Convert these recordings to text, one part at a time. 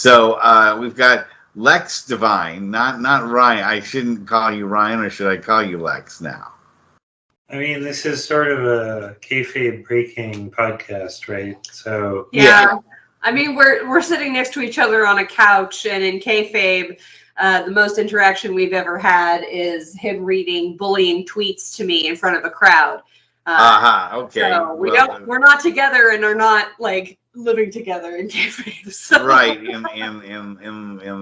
So we've got Lex Divine, not Ryan. I shouldn't call you Ryan, or should I call you Lex now? I mean, this is sort of a kayfabe breaking podcast, right? So yeah. I mean, we're sitting next to each other on a couch, and in kayfabe, the most interaction we've ever had is him reading bullying tweets to me in front of a crowd. Okay. So we're not together and are not like living together in kayfabe. So. Right in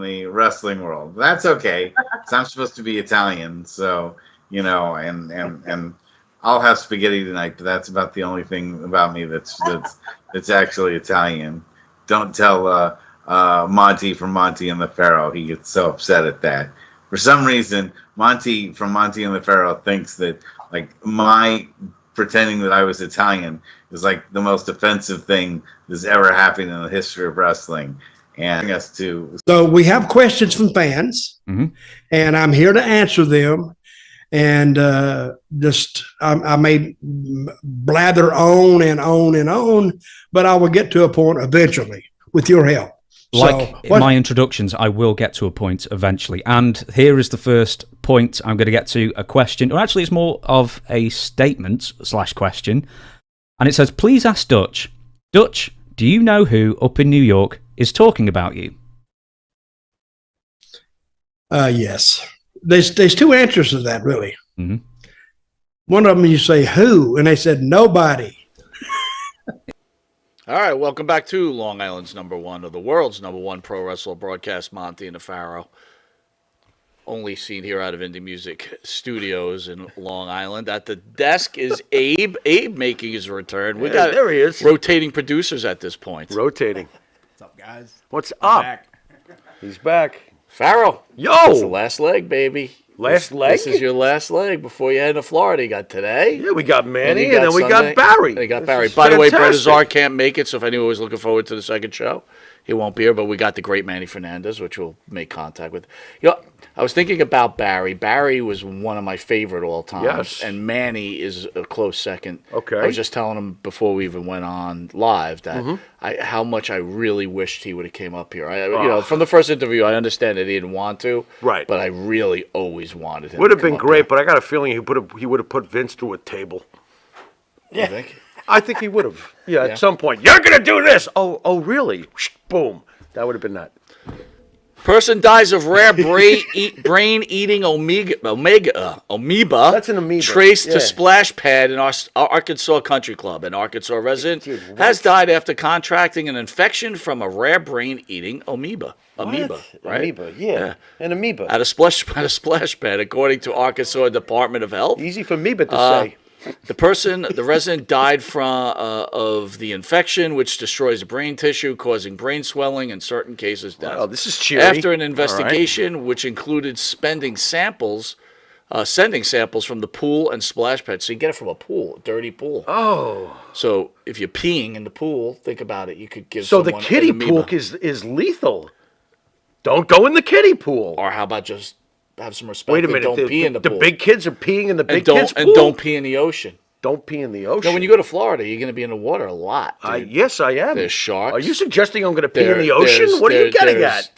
the wrestling world. That's okay. So I'm supposed to be Italian, so and I'll have spaghetti tonight. But that's about the only thing about me that's actually Italian. Don't tell Monty from Monte and the Pharaoh. He gets so upset at that. For some reason, Monty from Monte and the Pharaoh thinks that like my pretending that I was Italian is like the most offensive thing that's ever happened in the history of wrestling. And us to. So we have questions from fans, and I'm here to answer them. And I may blather on and on and on, but I will get to a point eventually with your help. Like in my introductions, I will get to a point eventually. And here is the first point I'm going to get to, a question. Or actually, it's more of a statement / question. And it says, please ask Dutch. Dutch, do you know who up in New York is talking about you? Yes. There's two answers to that, really. Mm-hmm. One of them you say, who? And they said, nobody. All right, welcome back to Long Island's #1 of the world's #1 pro wrestler broadcast, Monte the Pharaoh. Only seen here out of Indie Music Studios in Long Island. At the desk is Abe. Abe making his return. We got there he is. Rotating producers at this point. Rotating. What's up, guys? What's up? Back. He's back. Pharaoh. Yo! That's the last leg, baby. Last leg? This is your last leg before you head to Florida. You got today. Yeah, we got Manny, and then we got Barry. And you got Barry. By the way, Brett Azar can't make it, so if anyone was looking forward to the second show, he won't be here, but we got the great Manny Fernandez, which we'll make contact with. I was thinking about Barry. Barry was one of my favorite all time. Yes. And Manny is a close second. Okay. I was just telling him before we even went on live that how much I really wished he would have came up here. From the first interview, I understand that he didn't want to. Right. But I really always wanted him. Would have been great, but I got a feeling he would have put Vince through a table. Yeah. You think? I think he would have. Yeah, at some point. You're going to do this. Oh, really? Boom. That would have been that. Person dies of rare brain-eating amoeba. That's an amoeba. Traced to splash pad in our Arkansas Country Club. An Arkansas resident has died after contracting an infection from a rare brain-eating amoeba. Amoeba, right? Amoeba, yeah. An amoeba. At a splash pad, according to Arkansas Department of Health. Easy for amoeba to say. The resident died of the infection, which destroys the brain tissue, causing brain swelling, in certain cases death. Oh, this is cheery. After an investigation, which included sending samples from the pool and splash pad. So you get it from a pool, a dirty pool. Oh. So if you're peeing in the pool, think about it. You could give So someone the kiddie an pool amoeba. is lethal. Don't go in the kiddie pool. Or how about just have some respect. Wait a minute. Don't pee in the pool. The big kids are peeing in the big kids' pool? And don't pee in the ocean. Don't pee in the ocean. No, when you go to Florida, you're going to be in the water a lot. Yes, I am. There's sharks. Are you suggesting I'm going to pee in the ocean? What are you getting at?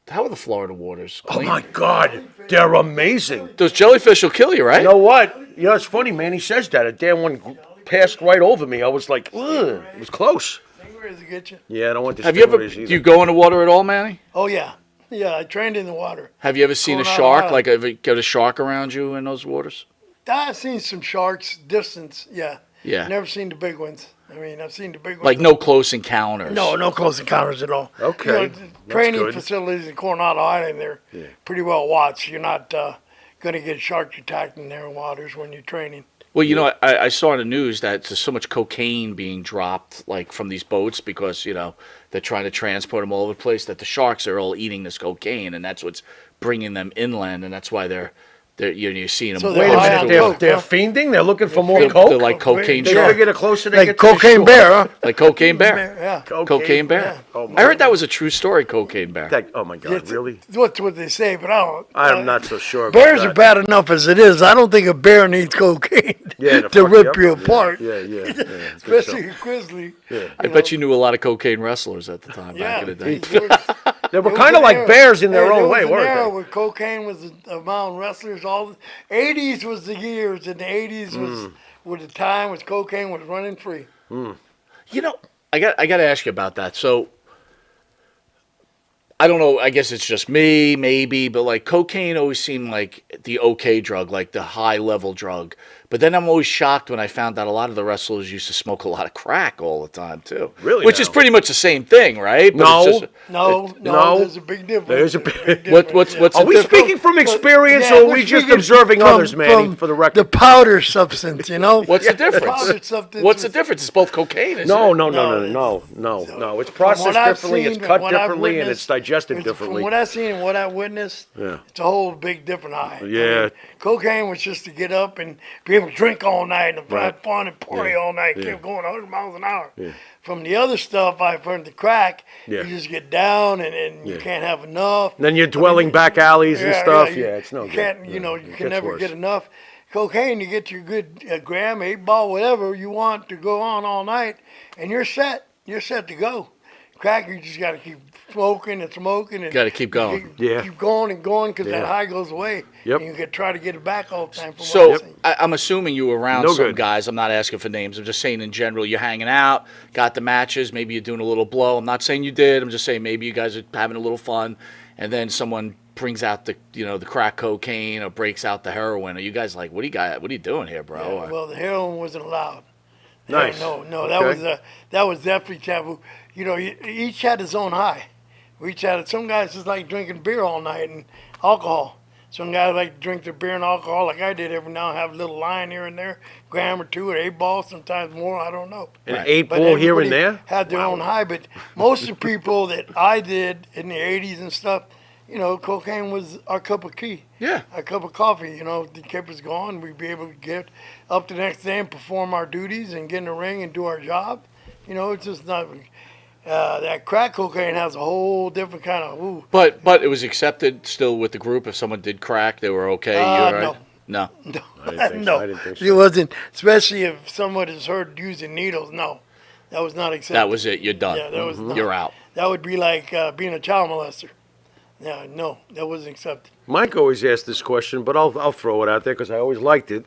How are the Florida waters clean? Oh, my God. They're amazing. Those jellyfish will kill you, right? You know what? It's funny, man. He says that. A damn one passed right over me. I was like, ugh. It was close. Stingrays will get you. Yeah, I don't want the Have you ever? either. Do you go in the water at all, Manny? Oh, yeah. Yeah, I trained in the water. Have you ever seen a shark? Like, ever get a shark around you in those waters? I've seen some sharks distance, yeah. Yeah. Never seen the big ones. I mean, I've seen the big ones. Like no close encounters? No close encounters at all. Okay. Training facilities in Coronado Island, they're pretty well watched. You're not going to get sharks attacked in their waters when you're training. Well, I saw in the news that there's so much cocaine being dropped, like from these boats, because they're trying to transport them all over the place. That the sharks are all eating this cocaine, and that's what's bringing them inland, and that's why they're You're seeing them. So Wait a high minute, on they're, coke, they're huh? fiending? They're looking for more They're coke? like cocaine They shark. figure the closer they Like get to the Cocaine shore. Bear, huh? Like Cocaine Bear. Yeah. Cocaine Bear. Yeah. Oh, my I heard that was a true story, Cocaine Bear. Oh, my God, It's- really? What's what they say, but I don't. I'm not so sure about Bears that. are bad enough as it is. I don't think a bear needs cocaine Yeah, to fuck rip up. you apart. Yeah. I think so. Especially a grizzly. I bet you knew a lot of cocaine wrestlers at the time back in the day. They were kind of like bears in their own way, There was an era weren't where cocaine was among wrestlers. All the 80s was the years, and the 80s was the time when cocaine was running free. You know, I got to ask you about that. So, I don't know. I guess it's just me, maybe, but like cocaine always seemed like the okay drug, like the high level drug. But then I'm always shocked when I found out a lot of the wrestlers used to smoke a lot of crack all the time too. Really Which now? is pretty much the same thing, right? But No. it's just- No, no. there's a big difference. There's a There's big- difference, What's yeah. Are the we difference? speaking from experience, Yeah, or are we're we just speaking observing from- others, Manny, from for the record? The powder substance, you know? What's the Powder difference? substance What's the was- difference? It's both cocaine, isn't No, it? no. It's From processed what I've differently, seen, it's cut what I've differently, and witnessed, it's digested From differently. what I've seen and what I witnessed, Yeah. it's a whole big different high. Yeah. Cocaine was just to get up and be able to drink all night and Right. have fun and party Yeah. all night. Yeah. Kept going 100 miles an hour. Yeah. From the other stuff I've heard, the crack, Yeah. you just get down and you Yeah. can't have enough. And then you're dwelling back alleys and stuff. Yeah, it's no you good. can't, Yeah, you know, it you gets can never worse. get enough. Cocaine, you get your good gram, 8-ball, whatever you want to go on all night, and you're set. You're set to go. Crack, you just got to keep smoking and smoking. And Gotta keep going. Keep going and going because Yeah. that high goes away. Yep. And you can try to get it back all the time. From So what I've seen. I'm assuming you were around No some good. guys. I'm not asking for names. I'm just saying in general, you're hanging out, got the matches. Maybe you're doing a little blow. I'm not saying you did. I'm just saying maybe you guys are having a little fun, and then someone brings out the crack cocaine or breaks out the heroin. Are you guys like, what are you doing here, bro? Yeah, well, the heroin wasn't allowed. Nice. No, Okay. that was definitely taboo. You know, each had his own high. We each had it. Some guys just like drinking beer all night and alcohol. Some guys like to drink their beer and alcohol like I did every now and have a little line here and there, gram or two or 8-ball, sometimes more, I don't know. An Right. 8-ball here and everybody there? had their own high, but most of the people that I did in the 80s and stuff, you know, cocaine was our cup of tea. Yeah. A cup of coffee, you know, the kept us going. We'd be able to get up the next day and perform our duties and get in the ring and do our job. You know, it's just not. That crack cocaine has a whole different kind of. Ooh. But it was accepted still with the group. If someone did crack, they were okay. You all right? No. No, I didn't think so. no, I didn't think so. it wasn't. Especially if someone is heard using needles. No, that was not accepted. That was it. You're done. Yeah, that was not. You're out. That would be like being a child molester. Yeah, no, that wasn't accepted. Mike always asked this question, but I'll throw it out there because I always liked it.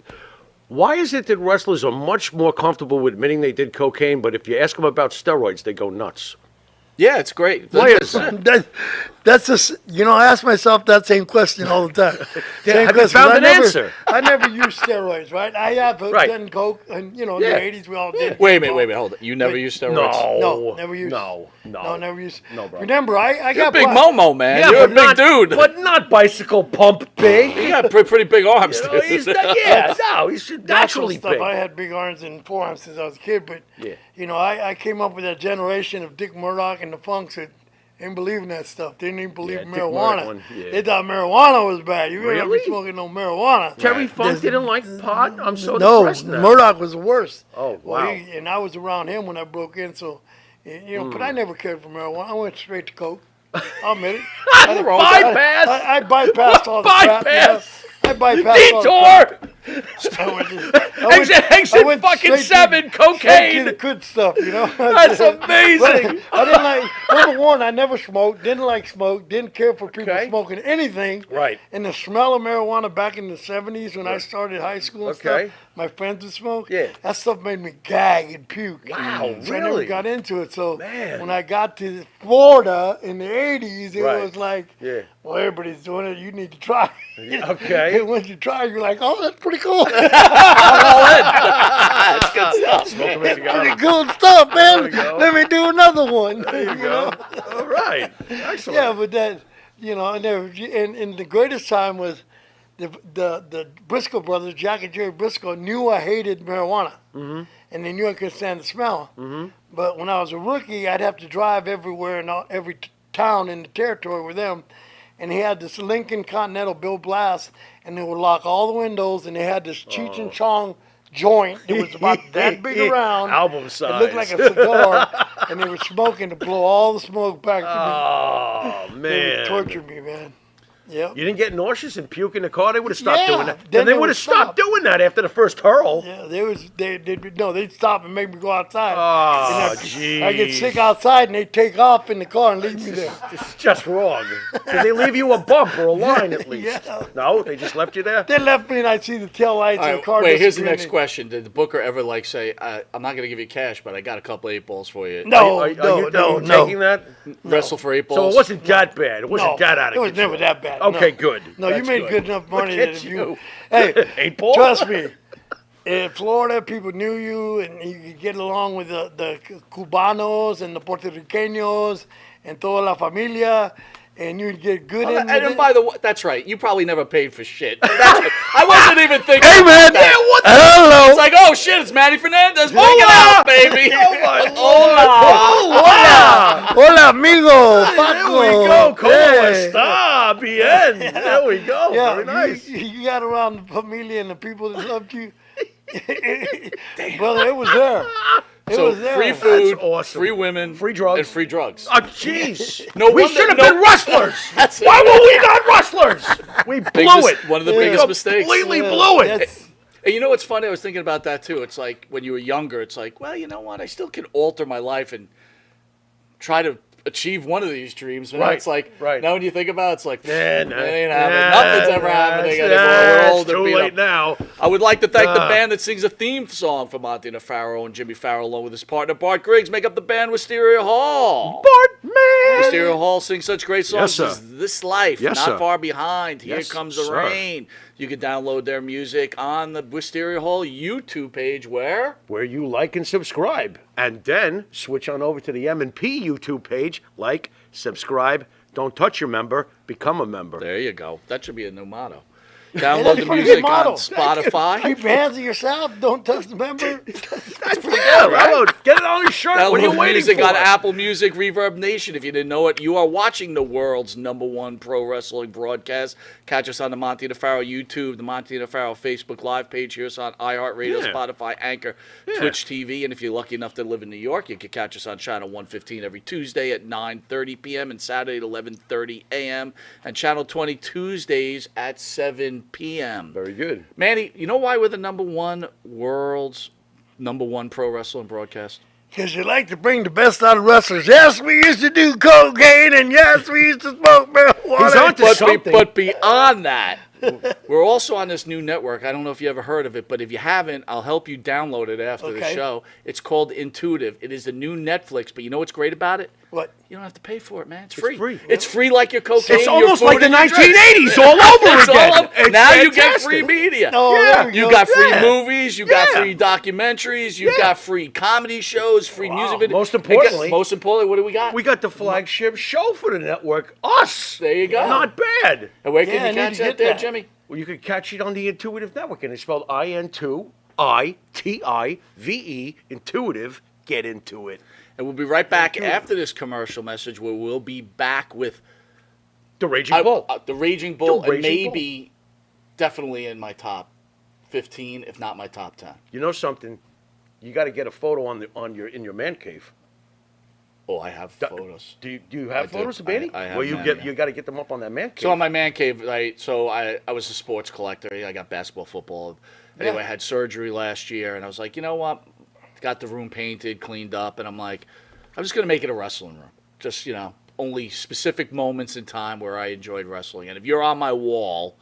Why is it that wrestlers are much more comfortable with admitting they did cocaine, but if you ask them about steroids, they go nuts? Yeah, it's great. Players. That's just, you know, I ask myself that same question all the time. Same have you question. found I an never, answer? I never used steroids, right? I have Right. done coke, and you know, in Yeah. the 80s we all did. Wait a minute. Hold it. You never used steroids? No, never used. No. No, never used. No, bro. Remember, I You're a got big black- Momo, man. Yeah, You're a but big not, dude. But not bicycle pump big. You got pretty big arms, You know, dude. he's he's natural naturally stuff. big. I had big arms and forearms since I was a kid, but Yeah. you know, I came up with that generation of Dick Murdoch and the Funks that didn't believe in that stuff. Didn't even believe Yeah, in Dick marijuana. Murdoch one, yeah. They thought marijuana was bad. You better not Really? be smoking no marijuana. Terry Funk didn't like pot? I'm so No, depressed now. Murdoch was the worst. Oh, Well, wow. and I was around him when I broke in, so you know. But I never cared for marijuana. I went straight to coke. I'll admit it. Bypass! I bypassed all the crap. You know? Bypass! I bypassed all the crap. Detour! I went fucking straight 7, to cocaine! the good stuff, you know. That's amazing! I didn't like. Number one, I never smoked. Didn't like smoke. Didn't care for people Okay. smoking anything. Right. And the smell of marijuana back in the 70s when I started high school and Okay. stuff, my friends would smoke. Yeah. That stuff made me gag and puke. Wow, So I never really? got into it. So Man. when I got to Florida in the 80s, it Right. was like, Yeah. well, everybody's doing it. You need to try. Okay. And once you try, you're like, oh, that's pretty cool. That's good stuff. Smoke 'em if you got 'em. Pretty cool stuff, man. There you go. Let me do another one. There you go. All right. Excellent. Yeah, but that, you know, and the greatest time was the Briscoe brothers, Jack and Jerry Briscoe, knew I hated marijuana, and they knew I couldn't stand the smell. But when I was a rookie, I'd have to drive everywhere and every town in the territory with them, and he had this Lincoln Continental Bill Blast, and they would lock all the windows, and they had this Cheech and Chong joint. It was about that big around. Album It size. looked like a cigar, and they were smoking to blow all the smoke back to me. Oh, They would man. torture me, man. Yep. You didn't get nauseous and puke in the car? They would have stopped Yeah, doing that. then Then they they would would have stopped stop. doing that after the first hurl. Yeah, they'd stop and make me go outside. Oh, And jeez. I get sick outside, and they take off in the car and leave me there. It's just wrong. Did they leave you a bump or a line at least? Yeah. No, they just left you there? They left me, and I see the tail lights All and right, the car. wait, here's the disappearing. next question. Did the booker ever like say, I'm not going to give you cash, but I got a couple 8-balls for you? No, Are you no. taking that? Wrestle for 8 balls? So it wasn't that bad. It wasn't No, that out of it was control. never that bad. Okay, no. good. No, you That's made good enough money Look that at if you. Hey, 8 ball? trust me. In Florida, people knew you, and you could get along with the Cubanos and the Puerto Ricanos and toda la familia, and you'd get good in with And it. by the way, that's right. You probably never paid for shit. I wasn't even thinking. Hey, man. about that. Yeah, what It's like, oh shit, it's Manny Fernandez. Bring it out, baby. Hola! Hola, amigo. There we go. Como está? Bien. There we go. Yeah, Very nice. you got around the familia and the people that loved you. Brother, it was there. It So was there. free food, That's awesome. free women, Free drugs. and free drugs. Oh, jeez. No We wonder- should have no- been wrestlers. That's it. Why were we not wrestlers? We blew Biggest- it. one of the We biggest mistakes. Completely Yeah, blew it. that's- And you know what's funny? I was thinking about that too. It's like when you were younger, it's like, well, you know what? I still can alter my life and try to achieve one of these dreams. But now Right, it's like, right. now when you think about it, it's like, Nah, it ain't happening. Nothing's ever happening anymore. We're older. Too beat late up. now. I would like to thank the band that sings a theme song for Monte The Pharaoh and Jimmy Farrow, along with his partner Bart Griggs, make up the band Wisteria Hall. Bart, man. Wisteria Hall sings such great songs sir. as This Life, Yes, Not sir. Far Behind, Here Yes, Comes the sir. Rain. You can download their music on the Wisteria Hall YouTube page where? Where you like and subscribe. And then switch on over to the M&P YouTube page. Like, subscribe, don't touch your member, become a member. There you go. That should be a new motto. Yeah, Download that's the a pretty music good motto. on Spotify. Keep your hands to yourself. Don't touch the member. That's pretty good, right? Get it on your shirt. What are you Download waiting music for? on Apple Music, Reverb Nation. If you didn't know it, you are watching the world's #1 pro wrestling broadcast. Catch us on the Monte The Pharaoh YouTube, the Monte The Pharaoh Facebook Live page. Hear us on iHeartRadio, Yeah. Spotify, Anchor, Twitch TV. And if you're lucky enough to live in New York, you can catch us on Channel 115 every Tuesday at 9:30 p.m. and Saturday at 11:30 a.m. and Channel 20 Tuesdays at 7 p.m. Very good. Manny, you know why we're the world's #1 pro wrestling broadcast? Because you like to bring the best out of wrestlers. Yes, we used to do cocaine, and yes, we used to smoke marijuana. He's on to something. But beyond that, we're also on this new network. I don't know if you ever heard of it, but if you haven't, I'll help you download it after the Okay. show. It's called Intuitive. It is the new Netflix, but you know what's great about it? What? You don't have to pay for it, man. It's free. free. It's free like your cocaine. It's your almost food, like the and your drink. 1980s all over It's again. all up. It's Now you get fantastic. free media. Oh, Yeah. there we You go. got free Yeah. movies, you got Yeah. free documentaries, you got free comedy shows, free music videos. Most importantly- Most importantly, what do we got? We got the flagship show for the network, us. There you go. Not bad. And where Yeah, can I you need catch to that get there, that. Jimmy? Well, you can catch it on the Intuitive Network, and it's spelled INTIVE, Intuitive. Get into it. And we'll be right back after this commercial message where we'll be back with The Raging Bull. the Raging Bull, The and Raging maybe definitely in my top 15, if not my top 10. You know something? You got to get a photo in your man cave. Oh, I have photos. Do you have I do. photos of Bailey? I have Well, them, yeah. you got to get them up on that man cave. So on my man cave, right? So I was a sports collector. I got basketball, football. Anyway, I had surgery last year, and I was like, you know what? Got the room painted, cleaned up, and I'm like, I'm just gonna make it a wrestling room. Just only specific moments in time where I enjoyed wrestling. And if you're on my wall,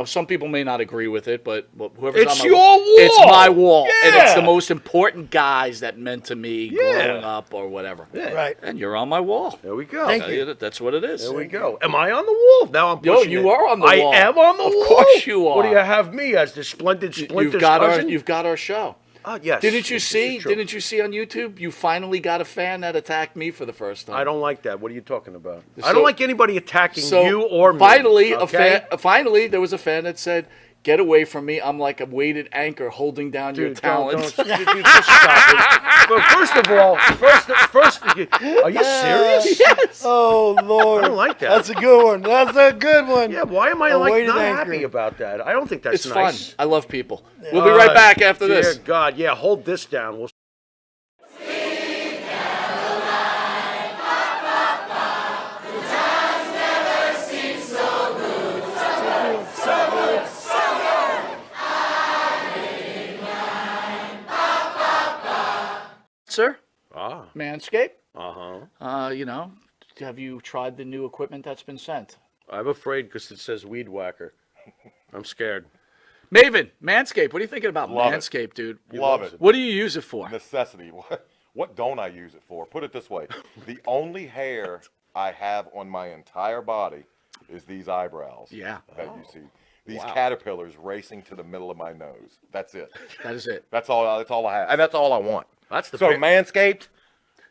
some people may not agree with it, but whoever's It's on my your wall, wall! it's my wall, and it's the Yeah! most important guys that meant to me growing up or whatever. Yeah. Right. And you're on my wall. There we go. Thank you. That's what it is. There we go. Am I on the wall? Now I'm Yo, pushing you it. are on the wall. I am on the Of wall. course you are. What do you have me as the splendid Splinter's cousin? You've got our show. Oh, yes. Didn't you This is see? true. Didn't you see on YouTube? You finally got a fan that attacked me for the first time. I don't like that. What are you talking about? I So- don't like anybody attacking So you or me. finally, okay? finally, there was a fan that said, Get away from me. I'm like a weighted anchor holding down your talons. Dude, just stop it. But first of all, are you serious? Yes. Oh Lord, I don't like that. That's a good one. That's a good one. Yeah, why am I A like weighted not anchor. happy about that? I don't think that's It's nice. fun. I love people. We'll be right back after Dear this. God, yeah, hold this down. We'll Sir, Ah, Manscaped. uh-huh. Have you tried the new equipment that's been sent? I'm afraid because it says weed whacker. I'm scared. Maven, Manscaped. What are you thinking about Love it. Manscaped, dude? Love it. What do you use it for? Necessity. What don't I use it for? Put it this way. The only hair I have on my entire body is these eyebrows. Yeah. That you see. These Wow. caterpillars racing to the middle of my nose. That's it. That is it. That's all I have. And that's all I want. That's the So pick. Manscaped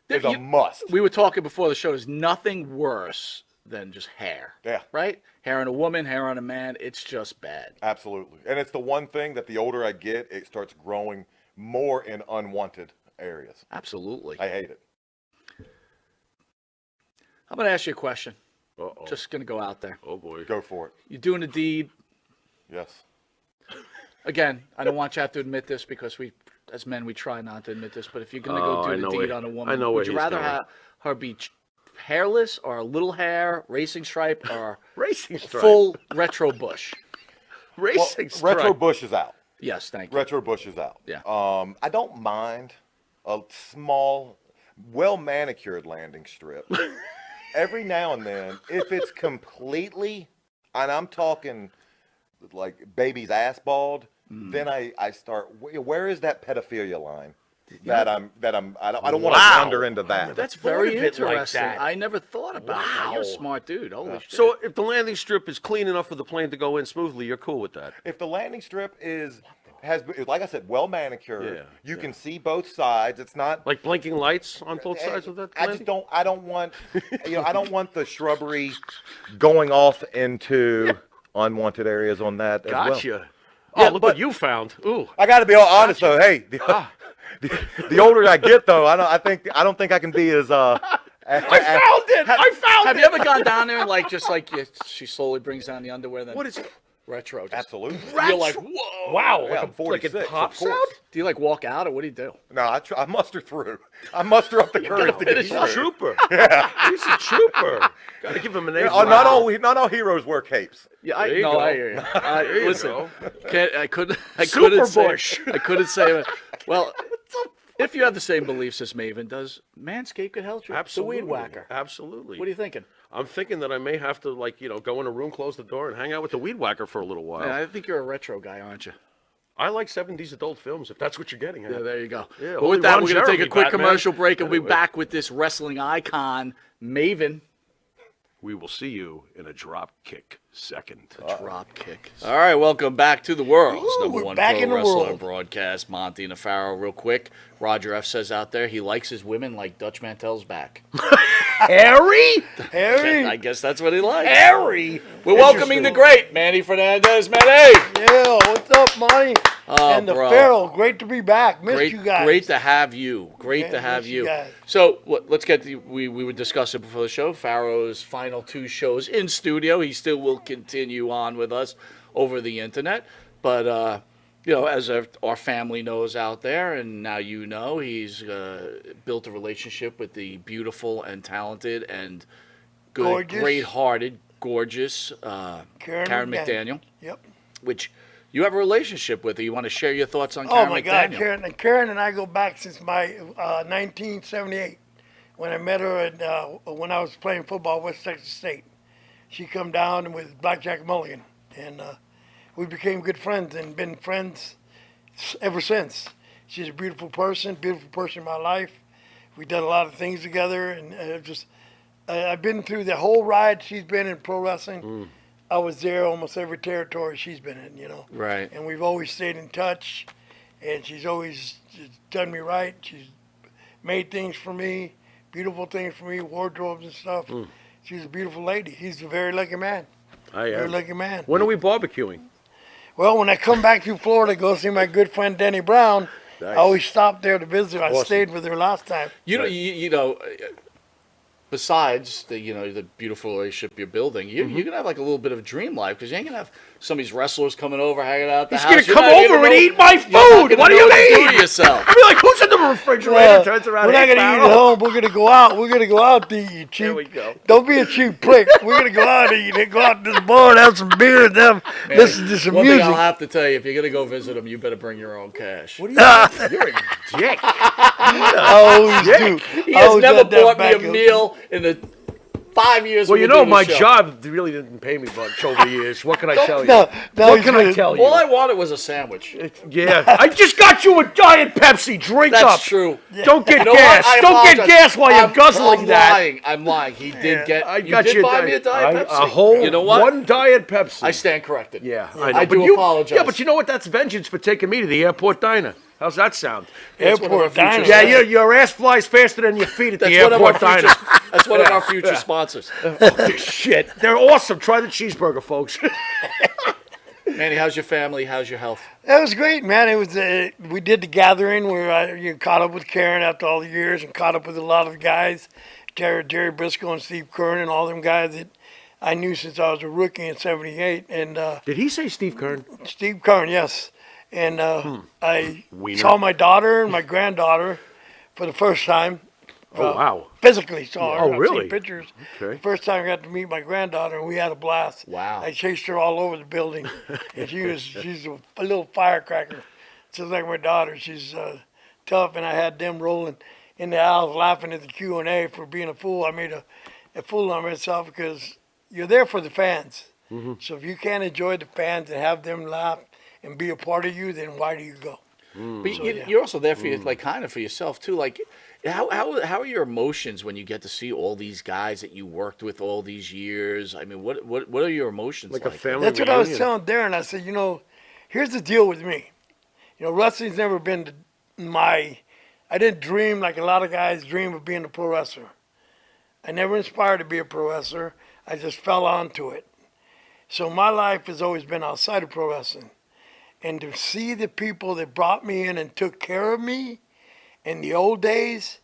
is a You- must. We were talking before the show. There's nothing worse than just hair. Yeah. Right? Hair on a woman, hair on a man. It's just bad. Absolutely. And it's the one thing that the older I get, it starts growing more in unwanted areas. Absolutely. I hate it. I'm going to ask you a question. Uh-oh. Just going to go out there. Oh, boy. Go for it. You're doing a deed. Yes. Again, I don't want you to have to admit this because we, as men, we try not to admit this. But if you're going to Oh, go I do know the deed where- on a I woman, know where would you he's rather going. have her be hairless or a little hair, racing stripe, or Racing stripe. full retro bush? Well, Racing stripe. Retro Bush is out. Yes, thank you. Retro Bush is out. Yeah. I don't mind a small, well manicured landing strip. Every now and then, if it's completely, and I'm talking like baby's ass bald, then I start. Where is that pedophilia line? I don't want to Wow. wander into that. That's thought of very it like interesting. that. I never thought about that. You're a Wow. smart dude. Holy shit. So if the landing strip is clean enough for the plane to go in smoothly, you're cool with that? If the landing strip has, like I said, well manicured, Yeah, you can see both sides. It's not Like blinking lights on both sides of that I landing? just I don't want, I don't want the shrubbery going off into unwanted areas on that as well. Gotcha. Oh, Yeah, look but- what you found. Ooh. I got to be all honest though. Hey, the older I get though, I don't think I can be as Have you ever gone down there and she slowly brings down the underwear, then What is retro? Just, Absolutely. You're like, whoa. Wow, Yeah, I'm like 46, it of pops course. out? Do you like walk out or what do you do? No, I muster through. I muster up the courage to get He's through. a trooper. He's a trooper. Got to give him an A. Not all heroes wear capes. Yeah, There you go. I hear you. There you Listen, go. I couldn't Super say. Bush. I couldn't say. Well, if you have the same beliefs as Maven does, Manscaped could help you. Absolutely. The weed whacker. Absolutely. What are you thinking? I'm thinking that I may have to, go in a room, close the door, and hang out with the weed whacker for a little while. Man, I think you're a retro guy, aren't you? I like 70s adult films, if that's what you're getting at. Yeah, there you go. Yeah, But only with that, Ron we're going to take a Jeremy, quick Batman. commercial break, and we'll be Anyway. back with this wrestling icon, Maven. We will see you in a drop kick second. Drop kick. All right, welcome back to the world's number we're one back pro in the wrestler world. broadcast, Monte The Pharaoh. Real quick, Roger F says out there he likes his women like Dutch Mantel's back. Harry? Harry. I guess that's what he likes. Harry? We're welcoming the great Manny Fernandez. Manny! Yeah, what's up, Monty? Oh, And the bro. Pharaoh, great to be back. Missed Great, you guys. great to have you. Great Yeah, to have miss you you. guys. So let's get to we were discussing before the show. Pharaoh's final 2 shows in studio. He still will continue on with us over the internet, but as our family knows out there, and now he's built a relationship with the beautiful and talented and good, Gorgeous. great-hearted, gorgeous Karen McDaniel, Yep. which you have a relationship with her. You want to share your thoughts on Oh Karen my God, McDaniel? Karen and I go back since my 1978 when I met her when I was playing football at West Texas State. She come down with Blackjack Mulligan, and we became good friends and been friends ever since. She's a beautiful person in my life. We've done a lot of things together, and I've been through the whole ride she's been in pro wrestling. I was there almost every territory she's been in, Right. And we've always stayed in touch, and she's always done me right. She's made things for me, beautiful things for me, wardrobes and stuff. She's a beautiful lady. He's a very lucky man. I Very am. lucky man. When are we barbecuing? Well, when I come back to Florida, go see my good friend Denny Brown. Nice. I always stop there to visit. I Awesome. stayed with her last time. You know, besides the beautiful relationship you're building, you're gonna have like a little bit of a dream life because you ain't gonna have some of these wrestlers coming over, hanging out at the He's house. gonna come over and eat my food. What do you mean? Do yourself. I'll be like, who's in the refrigerator? Turns around. We're not "Hey, gonna eat at Pharaoh." home. We're gonna go out. We're gonna go out to eat. You cheap. There we go. Don't be a cheap prick. We're gonna go out and eat. Go out to the bar and have some beer and them listen to some One music. thing I'll have to tell you, if you're gonna go visit them, you better bring your own cash. What are you? You're a dick. I always do. He I has always never got that bought me a back up. meal in the 5 years. Well, we've you been know, doing my the show. job really didn't pay me much over the years. What can I tell you? No, What can I tell you? All I wanted was a sandwich. Yeah, I just got you a Diet Pepsi. Drink That's up. true. Don't get You know what? gas. I Don't get apologize. gas while you're I'm guzzling that. I'm lying. He did get. I You got did you buy me a Diet Pepsi. a whole You know what? one Diet Pepsi. I stand corrected. Yeah, I know. I But do you, apologize. Yeah, but you know what? That's vengeance for taking me to the airport diner. How's that sound? That's one of our Airport diner. future Yeah, sponsors. your ass flies faster than your feet at the That's one of our airport diner. future. That's one of our Yeah, future yeah. sponsors. Shit, they're awesome. Try the cheeseburger, folks. Manny, how's your family? How's your health? That was great, man. It was we did the gathering where I caught up with Karen after all the years and caught up with a lot of the guys, Jerry Briscoe and Steve Kern and all them guys that I knew since I was a rookie in '78. And Did he say Steve Kern? Steve Kern, yes. And I Wiener. saw my daughter and my granddaughter for the first time. Oh, wow. Physically saw her. Oh, I've really? seen pictures. Okay. First time I got to meet my granddaughter, and we had a blast. Wow. I chased her all over the building, and she's a little firecracker, just like my daughter. She's tough, and I had them rolling in the aisles laughing at the Q&A for being a fool. I made a fool of myself because you're there for the fans. Mm-hmm. So if you can't enjoy the fans and have them laugh and be a part of you, then why do you go? But you're also there for like kind of for yourself too. Like, how are your emotions when you get to see all these guys that you worked with all these years? I mean, what are your emotions like? Like a family That's what I was reunion. telling Darren. I said, here's the deal with me. Wrestling's never been I didn't dream like a lot of guys dream of being a pro wrestler. I never inspired to be a pro wrestler. I just fell onto it. So my life has always been outside of pro wrestling. And to see the people that brought me in and took care of me in the old days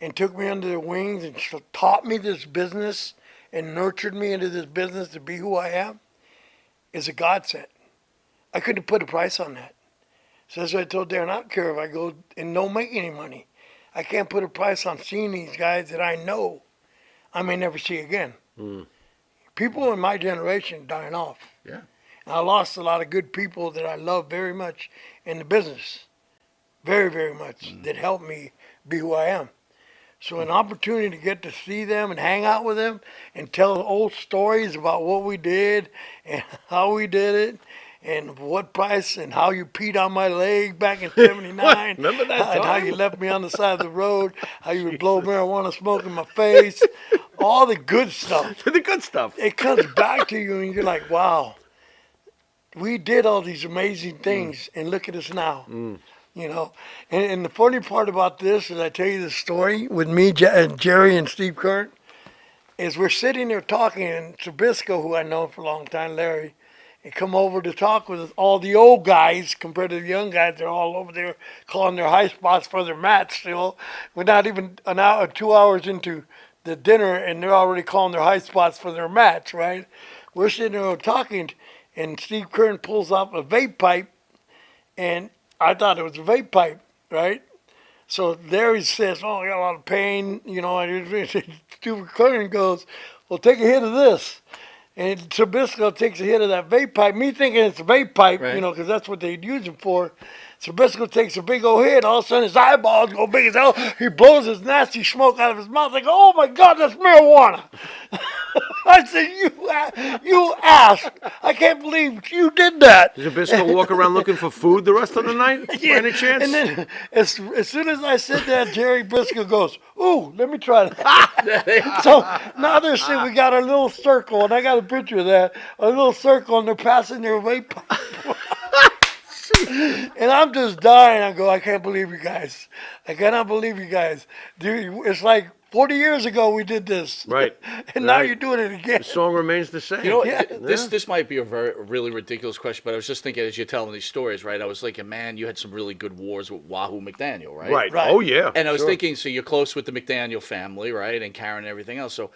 and took me under their wings and taught me this business and nurtured me into this business to be who I am is a godsend. I couldn't put a price on that. So that's what I told Darren, I don't care if I go and don't make any money. I can't put a price on seeing these guys that I know I may never see again. People in my generation dying off. Yeah. I lost a lot of good people that I love very much in the business, very, very much, that helped me be who I am. So an opportunity to get to see them and hang out with them and tell old stories about what we did and how we did it and what price and how you peed on my leg back in '79. Remember that And how time? you left me on the side of the road, how you would blow marijuana smoke in my face, all the good stuff. The good stuff. It comes back to you and you're like, wow. We did all these amazing things, and look at us now. And the funny part about this, as I tell you the story with me, Jerry, and Steve Kern, is we're sitting there talking, and Trubisco, who I know for a long time, Larry, and come over to talk with all the old guys compared to the young guys. They're all over there calling their high spots for their match still. We're not even an hour, 2 hours into the dinner, and they're already calling their high spots for their match, right? We're sitting there talking, and Steve Kern pulls up a vape pipe, and I thought it was a vape pipe, right? So there he says, oh, I got a lot of pain, and Steve Kern goes, well, take a hit of this. And Trubisco takes a hit of that vape pipe, me thinking it's a vape pipe, Right. Because that's what they'd use him for. Trubisco takes a big old hit, all of a sudden his eyeballs go big as hell. He blows his nasty smoke out of his mouth. I go, oh my God, that's marijuana. I said, you ass. I can't believe you did that. Does Zabisco walk around looking for food the rest of the night? By any chance? And then as soon as I said that, Jerry Briscoe goes, ooh, let me try that. So now they're saying we got a little circle, and I got a picture of that, a little circle, and they're passing their vape pipe. And I'm just dying. I go, I can't believe you guys. I cannot believe you guys. Dude, it's like 40 years ago we did this. Right. And now Right. you're doing it again. The song remains the same. You know, Yeah. this might be a really ridiculous question, but I was just thinking as you're telling these stories, right? I was thinking, man, you had some really good wars with Wahoo McDaniel, right? Right. Right. Oh, yeah. And I was Sure. thinking, so you're close with the McDaniel family, right? And Karen and everything else. So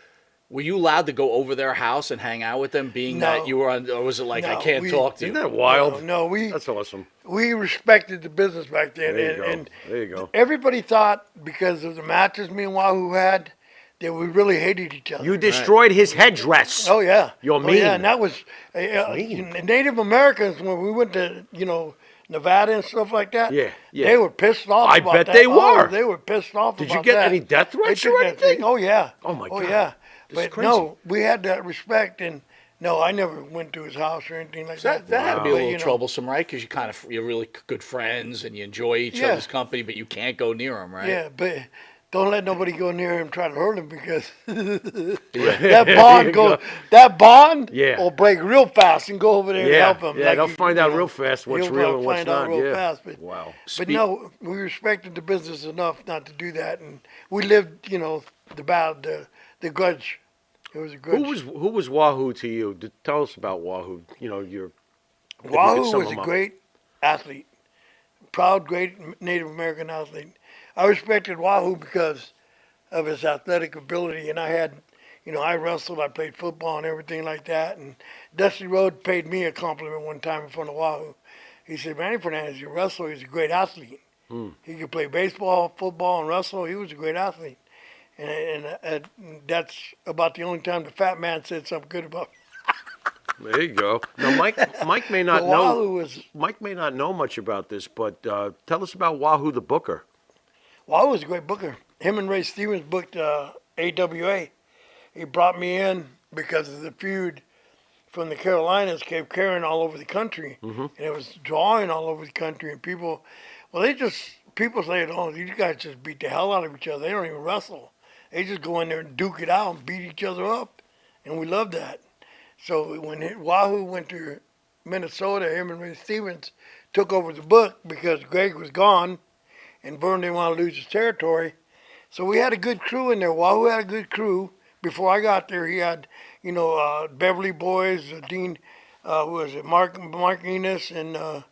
were you allowed to go over their house and hang out with them, being No. that you were on, or was it like, I No, can't talk to you? Isn't that wild? No, That's awesome. we respected the business back then. There you go. And There you go. everybody thought because of the matches me and Wahoo had that we really hated each other. You destroyed his headdress. Oh yeah. You're Oh, mean. yeah, and that was mean. Native Americans when we went to Nevada and stuff like that. Yeah, yeah. They were pissed off. I about bet that. they Oh, were. they were pissed off. Did you about get that. any death They threats took or that anything? thing. Oh yeah. Oh, my Oh God. yeah. This is But crazy. no, we had that respect, and no, I never went to his house or anything like that. That had to be a But, little troublesome, right? Because you're really good friends and you enjoy each Yeah. other's company, but you can't go near them, right? Yeah, but don't let nobody go near him and try to hurt him because that There bond you goes. go. That bond Yeah. will break real fast and go over there and Yeah, help him. yeah, they'll you- find you out know, real fast what's he'll real and what's find out not. real Yeah. fast, but Wow. but no, we respected the business enough not to do that, and we lived, the grudge. It was a grudge. Who was Wahoo to you? Tell us about Wahoo. You know, if you could Wahoo sum was a him up. great athlete, proud, great Native American athlete. I respected Wahoo because of his athletic ability, and I wrestled, I played football and everything like that, and Dusty Rhodes paid me a compliment one time in front of Wahoo. He said, Manny Fernandez, your wrestler, he's a great athlete. He could play baseball, football, and wrestle. He was a great athlete. And that's about the only time the fat man said something good about me. There you go. Now, Mike may not But know. Wahoo was Mike may not know much about this, but tell us about Wahoo the Booker. Wahoo was a great booker. Him and Ray Stevens booked AWA. He brought me in because of the feud from the Carolinas kept carrying all over the country, and it was drawing all over the country. And people say, "Oh, these guys just beat the hell out of each other. They don't even wrestle. They just go in there and duke it out and beat each other up." And we loved that. So when Wahoo went to Minnesota, him and Ray Stevens took over the book because Greg was gone, and Vern didn't want to lose his territory. So we had a good crew in there. Wahoo had a good crew. Before I got there, he had, Beverly Boys, Dean, Mark Enos, and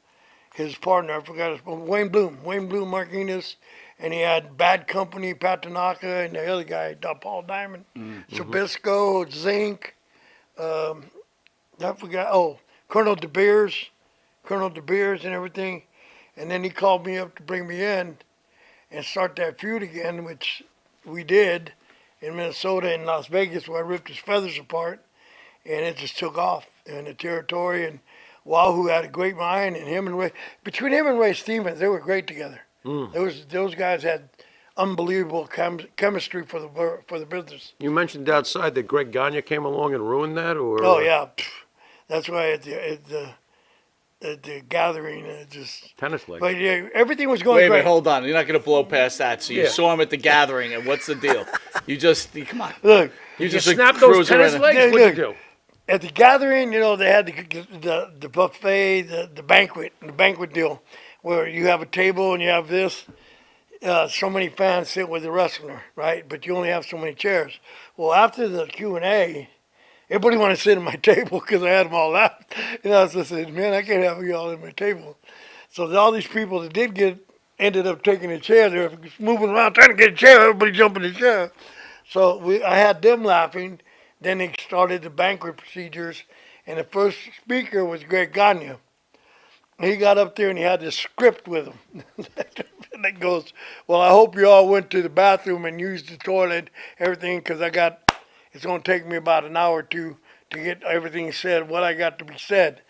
his partner, I forgot his name, Wayne Bloom, Mark Enos, and he had Bad Company, Pat Tanaka, and the other guy, Paul Diamond, Sabisco, Zinc, I forgot, Colonel De Beers and everything. And then he called me up to bring me in and start that feud again, which we did in Minnesota and Las Vegas, where I ripped his feathers apart, and it just took off in the territory. And Wahoo had a great mind, and between him and Ray Stevens, they were great together. Those guys had unbelievable chemistry for the business. You mentioned outside that Greg Gagne came along and ruined that, or? Oh yeah, that's why at the gathering, just Tennis leg. But yeah, everything was going Wait a great. minute, hold on. You're not going to blow past that. So you Yeah. saw him at the gathering, and what's the deal? Come on. Look, You You just snap those cruising tennis around. legs? Look, What'd you do? at the gathering, they had the buffet, the banquet deal, where you have a table and you have this. So many fans sit with the wrestler, right? But you only have so many chairs. Well, after the Q&A, everybody wanted to sit at my table because I had them all out. And I said, man, I can't have you all at my table. So all these people that did ended up taking a chair. They were moving around trying to get a chair. Everybody jumping the chair. So I had them laughing. Then they started the banquet procedures. And the first speaker was Greg Gagne. He got up there and he had this script with him. And it goes, well, I hope you all went to the bathroom and used the toilet, everything, because it's going to take me about an hour or two to get everything said, what I got to be said.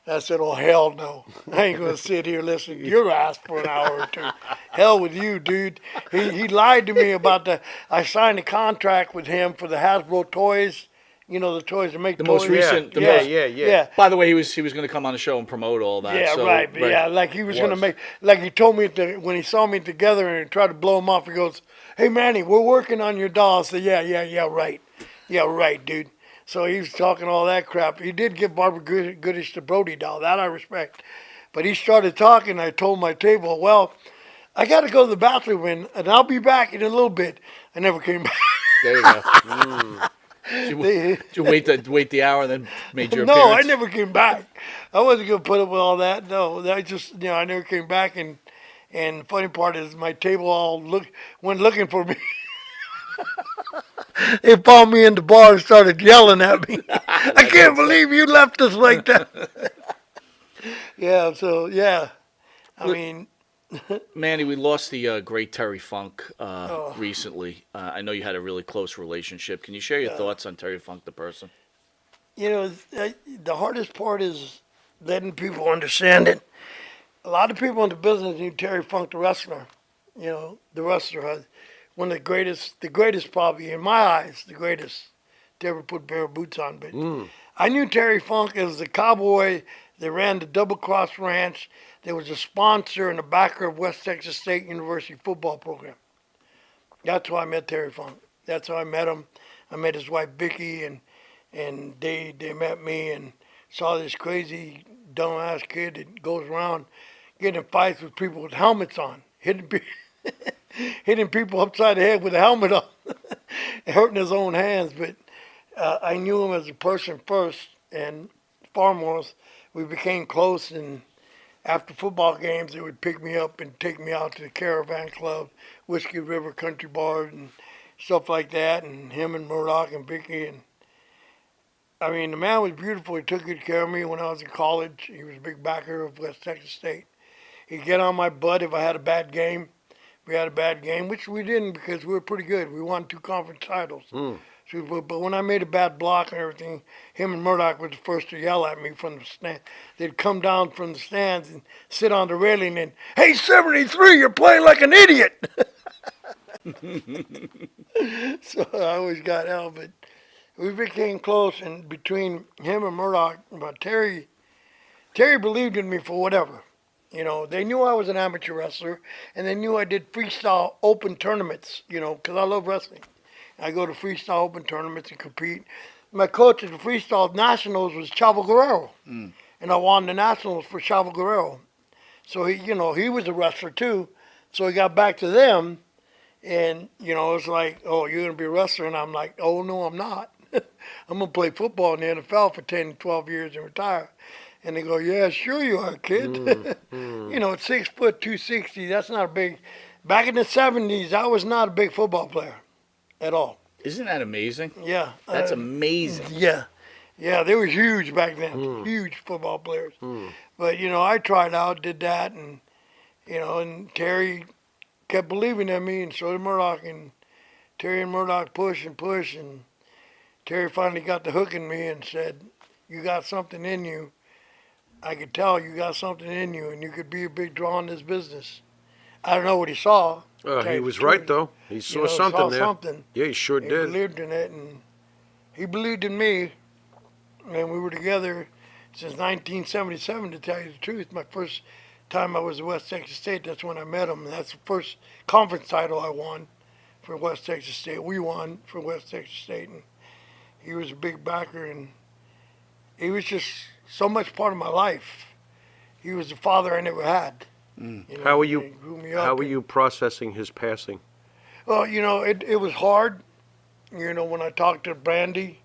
I said, oh, hell no. I ain't going to sit here listening to your ass for an hour or two. Hell with you, dude. He lied to me about I signed a contract with him for the Hasbro toys. The toys that make The toys. most recent. Yeah. By the way, he was going to come on the show and promote all that. Yeah, so, right. But yeah, like he was going to make, like he told me when he saw me together and tried to blow him off, he goes, hey, Manny, we're working on your doll. I said, yeah, right. Yeah, right, dude. So he was talking all that crap. He did give Barbara Goodish the Brody doll. That I respect. But he started talking. I told my table, well, I got to go to the bathroom and I'll be back in a little bit. I never came back. There you go. Did you wait the hour and then made your No, appearance? I never came back. I wasn't going to put up with all that. No, I just, I never came back. And the funny part is my table all went looking for me. They found me in the bar and started yelling at me. I can't believe you left us like that. Yeah, so, yeah. I mean, Manny, we lost the great Terry Funk recently. I know you had a really close relationship. Can you share your thoughts on Terry Funk, the person? The hardest part is letting people understand it. A lot of people in the business knew Terry Funk, the wrestler. The wrestler has one of the greatest probably, in my eyes, the greatest to ever put bare boots on. But I knew Terry Funk as the cowboy that ran the Double Cross Ranch. There was a sponsor and a backer of West Texas State University football program. That's how I met Terry Funk. That's how I met him. I met his wife Vicky, and they met me and saw this crazy dumbass kid that goes around getting in fights with people with helmets on, hitting people upside the head with a helmet on, and hurting his own hands. But I knew him as a person first, and foremost, we became close. And after football games, they would pick me up and take me out to the Caravan Club, Whiskey River Country Bar, and stuff like that. And him and Murdoch and Vicky. And I mean, the man was beautiful. He took good care of me when I was in college. He was a big backer of West Texas State. He'd get on my butt if I had a bad game. We had a bad game, which we didn't because we were pretty good. We won 2 conference titles. So, but when I made a bad block and everything, him and Murdoch was the first to yell at me from the stand. They'd come down from the stands and sit on the railing and, "Hey, 73, you're playing like an idiot." So I always got hell, but we became close. And between him and Murdoch, but Terry believed in me for whatever. They knew I was an amateur wrestler, and they knew I did freestyle open tournaments, because I love wrestling. I go to freestyle open tournaments and compete. My coach at the freestyle nationals was Chavo Guerrero, and I won the nationals for Chavo Guerrero. So he was a wrestler too. So he got back to them, and it's like, "Oh, you're gonna be a wrestler," and I'm like, "Oh no, I'm not. I'm gonna play football in the NFL for 10, 12 years and retire." And they go, "Yeah, sure you are, kid." At 6 foot 260, that's not a big. Back in the 70s, I was not a big football player at all. Isn't that amazing? Yeah. That's amazing. Yeah. Yeah, they were huge back then. Huge football players. But, I tried out, did that, and, and Terry kept believing in me, and so did Murdoch. And Terry and Murdoch push, and Terry finally got the hook in me and said, "You got something in you. I could tell you got something in you, and you could be a big draw in this business." I don't know what he saw. He was right, though. He saw something there. Something. Yeah, he sure did. He believed in it, and he believed in me. And we were together since 1977, to tell you the truth. My first time I was at West Texas State, that's when I met him. And that's the first conference title I won for West Texas State. We won for West Texas State, and he was a big backer, and he was just so much part of my life. He was the father I never had. How are he grew me up, How are you processing his passing? Well, it was hard. When I talked to Brandy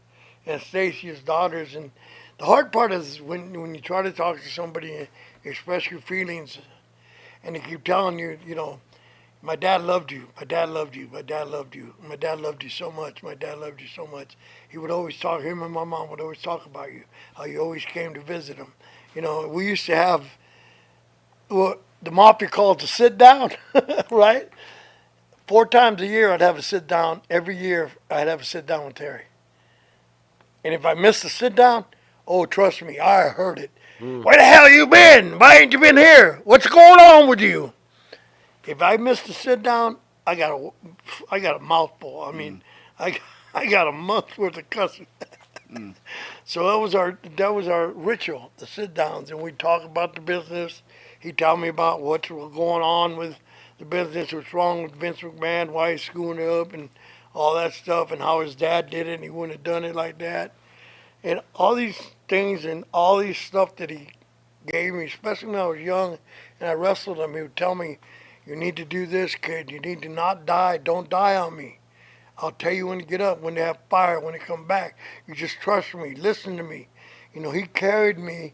and Stacy, his daughters, and the hard part is when you try to talk to somebody and express your feelings, and they keep telling you, "My dad loved you. My dad loved you. My dad loved you. My dad loved you so much. My dad loved you so much." He would always talk. Him and my mom would always talk about you. How you always came to visit him. We used to have what the mafia called a sit down, right? 4 times a year, I'd have a sit down. Every year, I'd have a sit down with Terry. And if I missed the sit down, oh, trust me, I heard it. "Where the hell you been? Why ain't you been here? What's going on with you?" If I missed the sit down, I got a mouthful. I mean, I got a month's worth of cussing. So that was our ritual, the sit downs, and we'd talk about the business. He'd tell me about what's going on with the business, what's wrong with Vince McMahon, why he's screwing it up, and all that stuff, and how his dad did it, and he wouldn't have done it like that. And all these things and all these stuff that he gave me, especially when I was young and I wrestled him, he would tell me, You need to do this, kid. You need to not die. Don't die on me. I'll tell you when to get up, when to have fire, when to come back. You just trust me. Listen to me. You know, he carried me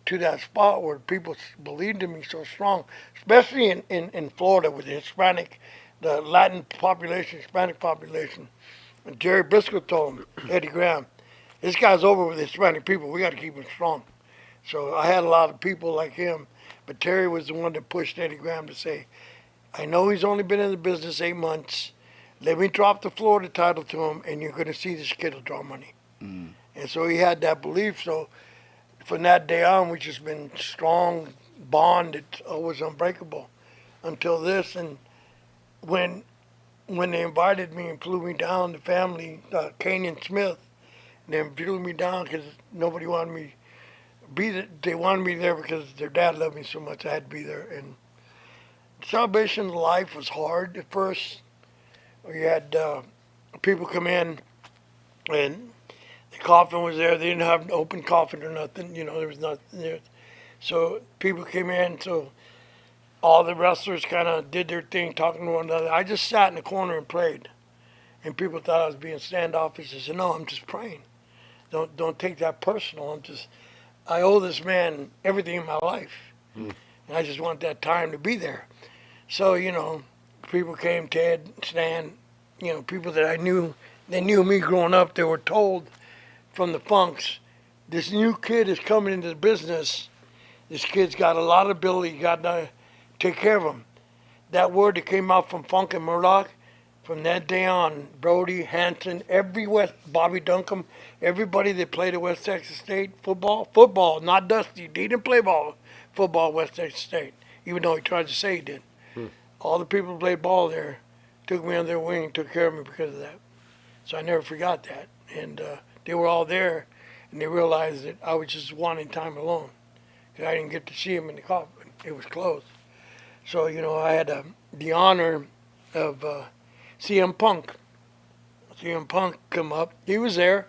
to that spot where people believed in me so strong, especially in Florida with the Hispanic, the Latin population, Hispanic population. And Jerry Briscoe told him, Eddie Graham, this guy's over with Hispanic people. We got to keep him strong. So I had a lot of people like him, but Terry was the one that pushed Eddie Graham to say, I know he's only been in the business 8 months. Let me drop the Florida title to him, and you're going to see this kid will draw money. And so he had that belief. So from that day on, we just been strong bond. It's always unbreakable until this. And when they invited me and flew me down, the family, Kane and Smith, they flew me down because nobody wanted me be there. They wanted me there because their dad loved me so much. I had to be there. And celebration of life was hard at first. We had people come in, and the coffin was there. They didn't have an open coffin or nothing. You know, there was nothing there. So people came in. So all the wrestlers kind of did their thing, talking to one another. I just sat in the corner and prayed. And people thought I was being standoffish. I said, no, I'm just praying. Don't take that personal. I owe this man everything in my life. And I just want that time to be there. So, you know, people came, Ted, Stan, you know, people that I knew, they knew me growing up. They were told from the Funks, this new kid is coming into the business. This kid's got a lot of ability. You got to take care of him. That word that came out from Funk and Murdoch, from that day on, Brody, Hanson, Bobby Duncombe, everybody that played at West Texas State football, not Dusty. He didn't play football at West Texas State, even though he tried to say he did. All the people who played ball there took me under their wing and took care of me because of that. So I never forgot that. And they were all there, and they realized that I was just wanting time alone because I didn't get to see him in the coffin. It was closed. So, you know, I had the honor of CM Punk. CM Punk come up. He was there,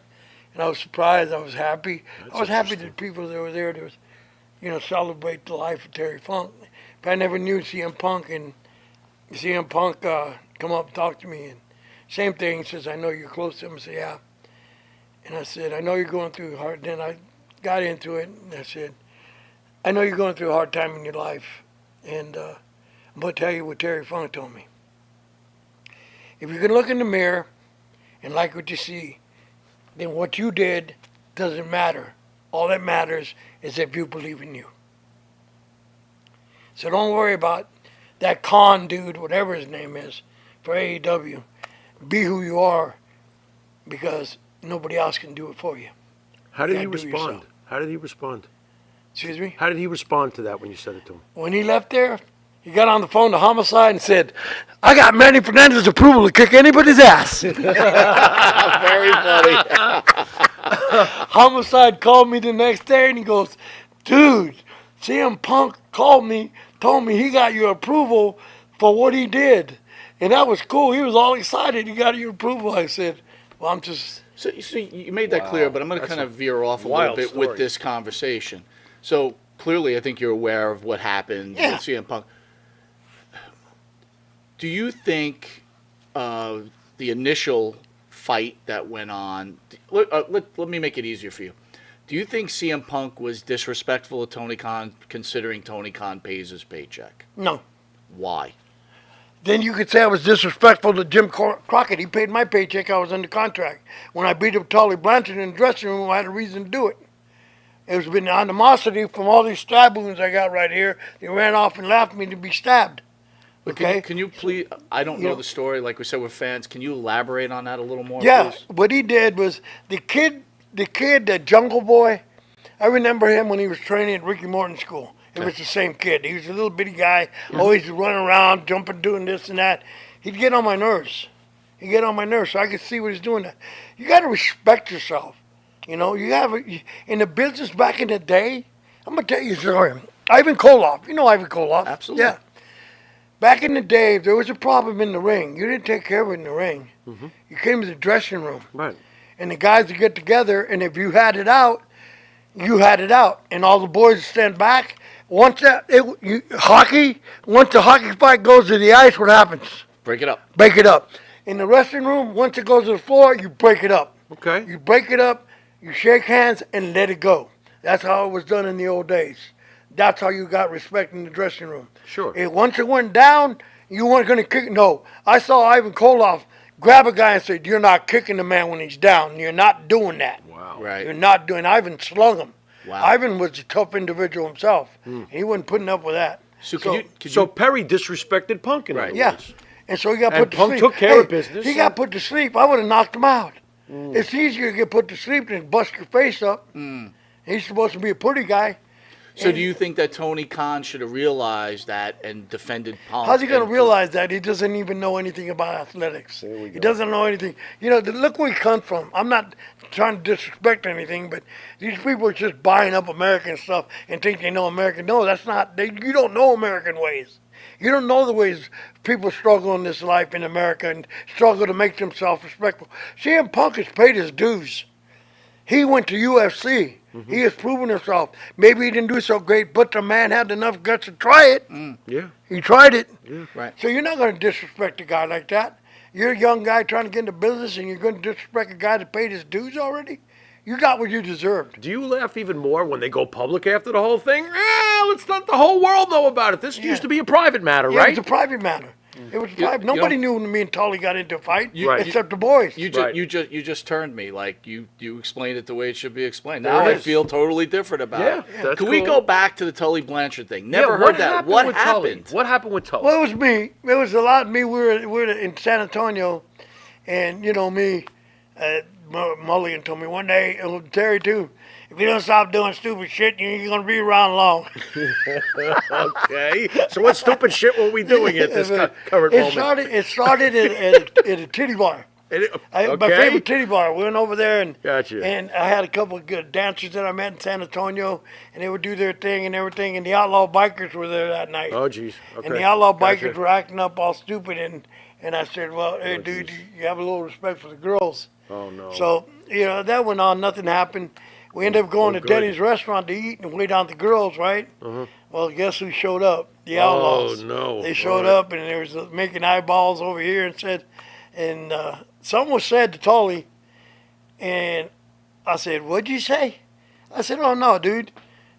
and I was surprised. I was happy. I was happy that people that were there to, you know, celebrate the life of Terry Funk. But I never knew CM Punk, and CM Punk come up and talk to me, and same thing. He says, I know you're close to him. I said, yeah. And I said, I know you're going through hard. Then I got into it, and I said, I know you're going through a hard time in your life, and I'm going to tell you what Terry Funk told me. If you can look in the mirror and like what you see, then what you did doesn't matter. All that matters is if you believe in you. So don't worry about that con dude, whatever his name is, for AEW. Be who you are, because nobody else can do it for you. How did he You gotta do it respond? yourself. How did he respond? Excuse me? How did he respond to that when you said it to him? When he left there, he got on the phone to Homicide and said, I got Manny Fernandez's approval to kick anybody's ass. Very funny. Homicide called me the next day and he goes, dude, CM Punk called me, told me he got your approval for what he did. And that was cool. He was all excited. He got your approval. I said, well, I'm just... So you made that clear, but I'm going to kind of veer off a little wild bit story. with this conversation. So clearly, I think you're aware of what happened with CM Punk. Do you think the initial fight that went on? Let me make it easier for you. Do you think CM Punk was disrespectful of Tony Khan, considering Tony Khan pays his paycheck? No. Why? Then you could say I was disrespectful to Jim Crockett. He paid my paycheck. I was under contract. When I beat up Tully Blanchard in the dressing room, I had a reason to do it. It's been animosity from all these stab wounds I got right here. They ran off and left me to be stabbed. Okay? Can you please? I don't know the story. Like we said, we're fans. Can you elaborate on that a little more? Yeah. Please? What he did was the kid, that Jungle Boy. I remember him when he was training at Ricky Morton School. It was the same kid. He was a little bitty guy, always running around, jumping, doing this and that. He'd get on my nerves. So I could see what he's doing. You got to respect yourself. You know, in the business back in the day, I'm going to tell you a story. Ivan Koloff. You know Ivan Koloff? Absolutely. Yeah. Back in the day, if there was a problem in the ring, you didn't take care of it in the ring. Mm-hmm. You came to the dressing room. Right. And the guys would get together, and if you had it out, you had it out, and all the boys stand back. Once once the hockey fight goes to the ice, what happens? Break it up. Break it up. In the wrestling room, once it goes to the floor, you break it up. Okay. You break it up, you shake hands, and let it go. That's how it was done in the old days. That's how you got respect in the dressing room. Sure. And once it went down, you weren't going to kick. No, I saw Ivan Koloff grab a guy and say, "You're not kicking the man when he's down. You're not doing that. Wow. Right. You're not doing." Ivan slung him. Wow. Ivan was a tough individual himself. He wasn't putting up with that. So So Perry disrespected Punk in Right. other Yeah. words. And so he got And put to Punk sleep. took care of business, He and- got put to sleep. I would have knocked him out. It's easier to get put to sleep than bust your face up. He's supposed to be a pretty guy. So do you think that Tony Khan should have realized that and defended Punk? How's he going to and- realize that? He doesn't even know anything about athletics. He doesn't know anything. You know, look where he comes from. I'm not trying to disrespect anything, but these people are just buying up American stuff and think they know American. No, that's not. You don't know American ways. You don't know the ways people struggle in this life in America and struggle to make themselves respectful. CM Punk has paid his dues. He went to UFC. He has proven himself. Maybe he didn't do so great, but the man had enough guts to try it. Yeah. He tried it. Right. So you're not going to disrespect a guy like that. You're a young guy trying to get into business, and you're going to disrespect a guy that paid his dues already? You got what you deserved. Do you laugh even more when they go public after the whole thing? Let's let the whole world know about it. This used to be a private matter, Yeah, right? it was a private matter. It was private. Nobody knew when me and Tully got into a fight, Right. except the boys. You just turned me like you explained it the way it should be explained. There Now I is. feel totally different about Yeah, it. that's Can we cool. go back to the Tully Blanchard thing? Never Yeah, heard that. happened What with Tully? happened? What happened with Tully? Well, it was me. It was a lot of me. We were in San Antonio, and you know me, Mulligan told me one day, and Terry too, if you don't stop doing stupid shit, you ain't gonna be around long. Okay. So what stupid shit were we doing at this current moment? It started at a titty bar. My favorite titty bar. We went over there and Gotcha. and I had a couple of good dancers that I met in San Antonio, and they would do their thing and everything. And the outlaw bikers were there that night. Oh, jeez. Okay. And the outlaw bikers Gotcha. were acting up all stupid, and I said, well, hey, dude, geez. you have a little respect for the girls. Oh, no. So, you know, that went on. Nothing happened. We ended up going to good. Denny's restaurant to eat and wait on the girls, right? Well, guess who showed up? The Outlaws. Oh, no. They showed All right. up, and there was making eyeballs over here and said, and something was said to Tully, and I said, what'd you say? I said, oh, no, dude.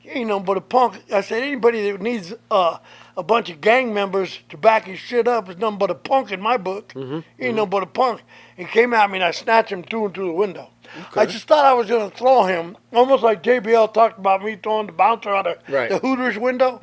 You ain't no but a punk. I said, anybody that needs a bunch of gang members to back his shit up is nothing but a punk in my book. You ain't no but a punk. He came at me, and I snatched him, threw him through the window. I just thought I was going to throw him, almost like JBL talked about me throwing the bouncer out of the Hooters window.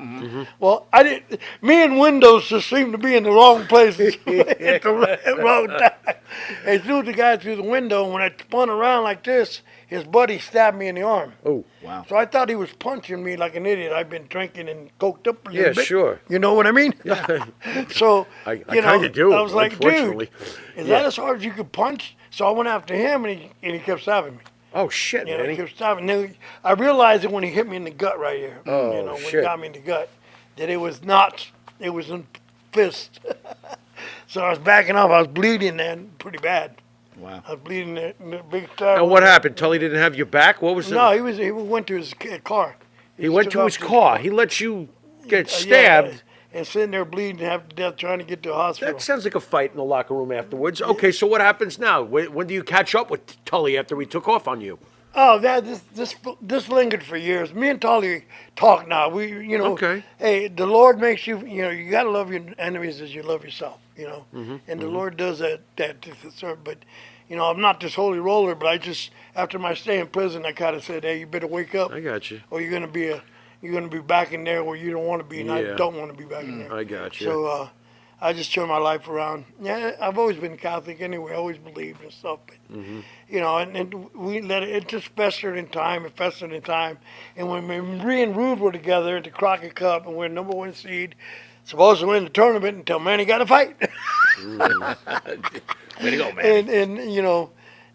Well, I didn't. Me and windows just seemed to be in the wrong places at the wrong time. They threw the guy through the window, and when I spun around like this, his buddy stabbed me in the arm. Oh, wow. So I thought he was punching me like an idiot. I've been drinking and coked up a little Yeah, bit. sure. You know what I mean? So, I you know, kind of do. I was like, unfortunately. dude, is that as hard as you could punch? So I went after him, and he kept stabbing me. Oh, shit, You know, he Manny. kept stabbing. Then I realized it when he hit me in the gut right here. Oh, you know, when he shit. got me in the gut, that it was not, it was in fist. So I was backing up. I was bleeding then pretty bad. Wow. I was bleeding there, in the big star. And what happened? Tully didn't have your back? What was No, it? he went to his car. He went took to off his car. He let you get Yeah, stabbed. and sitting there bleeding half to death trying to get to the hospital. That sounds like a fight in the locker room afterwards. Okay, so what happens now? When do you catch up with Tully after he took off on you? Oh, this lingered for years. Me and Tully talk now. We, you know, Okay. hey, the Lord makes you, you know, you gotta love your enemies as you love yourself, you know, Mm-hmm, and the Lord does that. But, you know, I'm not this holy roller, but I just after my stay in prison, I kind of said, hey, you better wake up, I got you. or you're gonna be back in there where you don't want to be, and Yeah. I don't want to be back in there. I got you. So I just turned my life around. Yeah, I've always been Catholic anyway. I always believed and stuff. But, you know, and we let it just festered in time. It festered in time. And when Marie and Rude were together at the Crockett Cup and we're number one seed, supposed to win the tournament until Manny got a fight. Way to go, man. and you know,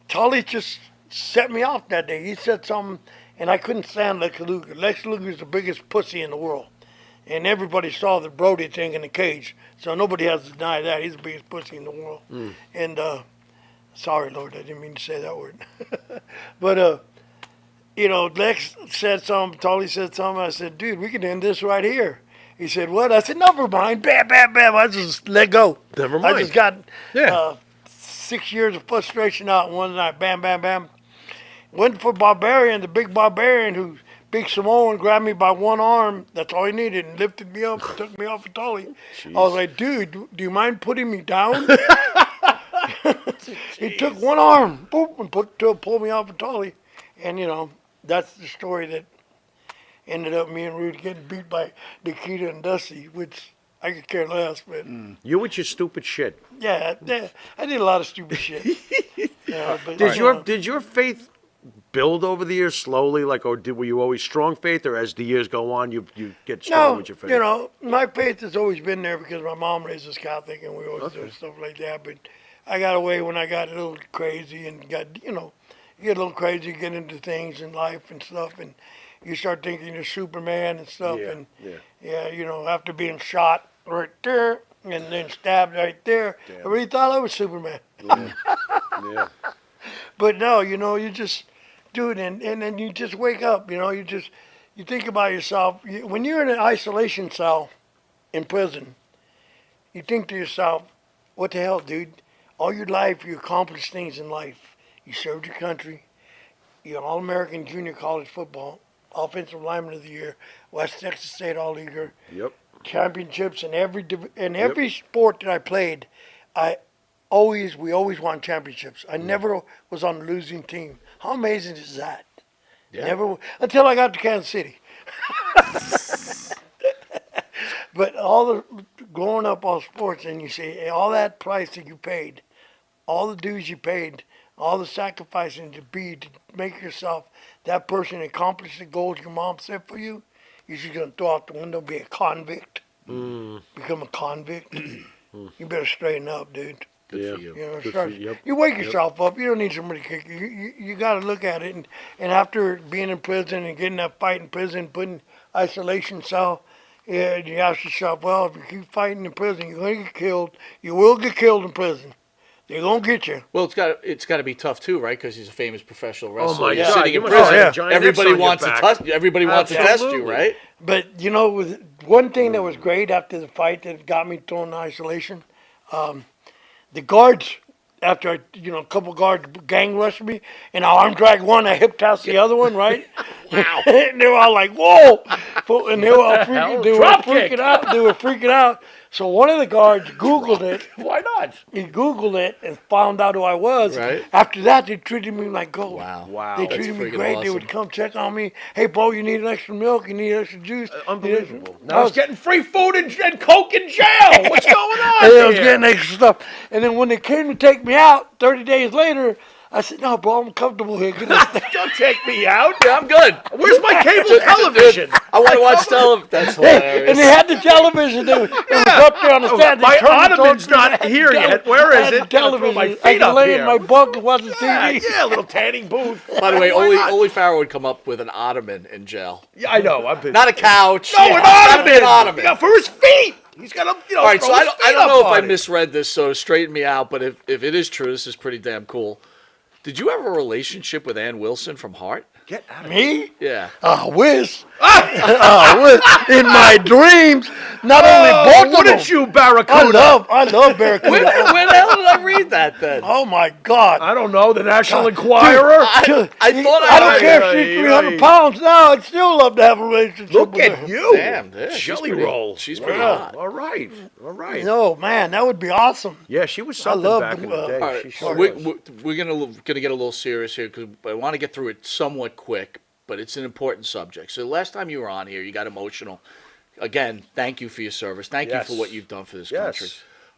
Tully just set me off that day. He said something, and I couldn't stand Lex Luger. Lex Luger's the biggest pussy in the world. And everybody saw the Brody thing in the cage, so nobody has to deny that. He's the biggest pussy in the world. And sorry, Lord, I didn't mean to say that word. But Lex said something, Tully said something. I said, dude, we can end this right here. He said, what? I said, never mind. Bam, bam, bam. I just let go. Never mind. I just got Yeah. 6 years of frustration out in one night. Bam, bam, bam. Went for Barbarian, the big Barbarian, who big Samoan grabbed me by one arm. That's all he needed, and lifted me up and took me off of Tully. I was like, dude, do you mind putting me down? He took one arm, boop, and pulled me off of Tully. And, that's the story that ended up me and Rude getting beat by Nikita and Dusty, which I could care less. But You with your stupid shit. yeah, I did a lot of stupid shit. But, Did your faith build over the years slowly, or were you always strong faith, or as the years go on, you get stronger with your faith? My faith has always been there because my mom raised us Catholic and we always do stuff like that. But I got away when I got a little crazy and you get a little crazy, get into things in life and stuff, and you start thinking you're Superman and stuff. After being shot right there and then stabbed right there, I really thought I was Superman. Yeah. But no, you just do it, and then you just wake up. You think about yourself. When you're in an isolation cell in prison, you think to yourself, what the hell, dude? All your life, you accomplished things in life. You served your country. You're an All-American junior college football, offensive lineman of the year, West Texas State All-Leaguer. Yep. Championships in every sport that I played. We always won championships. I never was on a losing team. How amazing is that? Yeah. Never, until I got to Kansas City. But growing up on sports, and you see all that price that you paid, all the dues you paid, all the sacrificing to make yourself that person, accomplish the goals your mom set for you, you're just going to throw out the window, be a convict, become a convict. You better straighten up, dude. Good for you. You wake yourself up. You don't need somebody to kick you. You got to look at it. And after being in prison and getting that fight in prison, putting isolation cell, you ask yourself, well, if you keep fighting in prison, you're going to get killed. You will get killed in prison. They're going to get you. Well, it's got to be tough too, right? Because he's a famous professional wrestler. my You're God, sitting you in must have prison. had a giant Everybody X on your wants to back. test. Everybody wants to test you, Absolutely. right? But, one thing that was great after the fight that got me thrown in isolation, the guards, after a couple guards gang rushed me, and I arm dragged one, I hip tossed the other one, right? Wow. And they were all like, whoa! And they were all freaking out. They were freaking out. So one of the guards Googled it. Why not? He Googled it and found out who I was. Right. After that, they treated me like gold. Wow. They That's treated me freaking great. They awesome. would come check on me. Hey, Bo, you need extra milk? You need extra juice? Unbelievable. I Now I was was getting free food and Coke in jail. What's going on I was here? getting extra stuff. And then when they came to take me out 30 days later, I said, no, bro, I'm comfortable here. Get this Don't take me out. Yeah, I'm good. Where's my cable television? I want to watch television. That's hilarious. And they had the television. It was up there on the stand. They My turned it ottoman's towards me. not here yet. Where I is had it? the television. My I feet could up lay here. in my bunk and watch the TV. Yeah, a little tanning booth. By the way, Why not? Ole Pharaoh would come up with an ottoman in jail. Yeah, I know. I've been. Not a couch. No, Yeah, an gotta be ottoman. Yeah, for his feet. He's got to, All right, throw so his I feet don't up know if I on it. misread this, so straighten me out. But if it is true, this is pretty damn cool. Did you have a relationship with Ann Wilson from Heart? Get out of Me? Yeah. I wish. I wish. In my dreams. Not only both of them. Wouldn't you, Barracuda? I love Barracuda. Where the hell did I read that then? Oh my God. I don't know. The National Enquirer. I thought I don't care if she's Ay, 300 ay. pounds now. I'd still love to have a relationship Look with at her. you. Damn, yeah, she's Jelly pretty- roll. she's pretty Wow. hot. All right. No, man, that would be awesome. Yeah, she was something love back in the day. All right, She so sure we're was. gonna get a little serious here because I want to get through it somewhat quick, but it's an important subject. So last time you were on here, you got emotional. Again, thank you for your service. Thank Yes. you for what you've done for this Yes.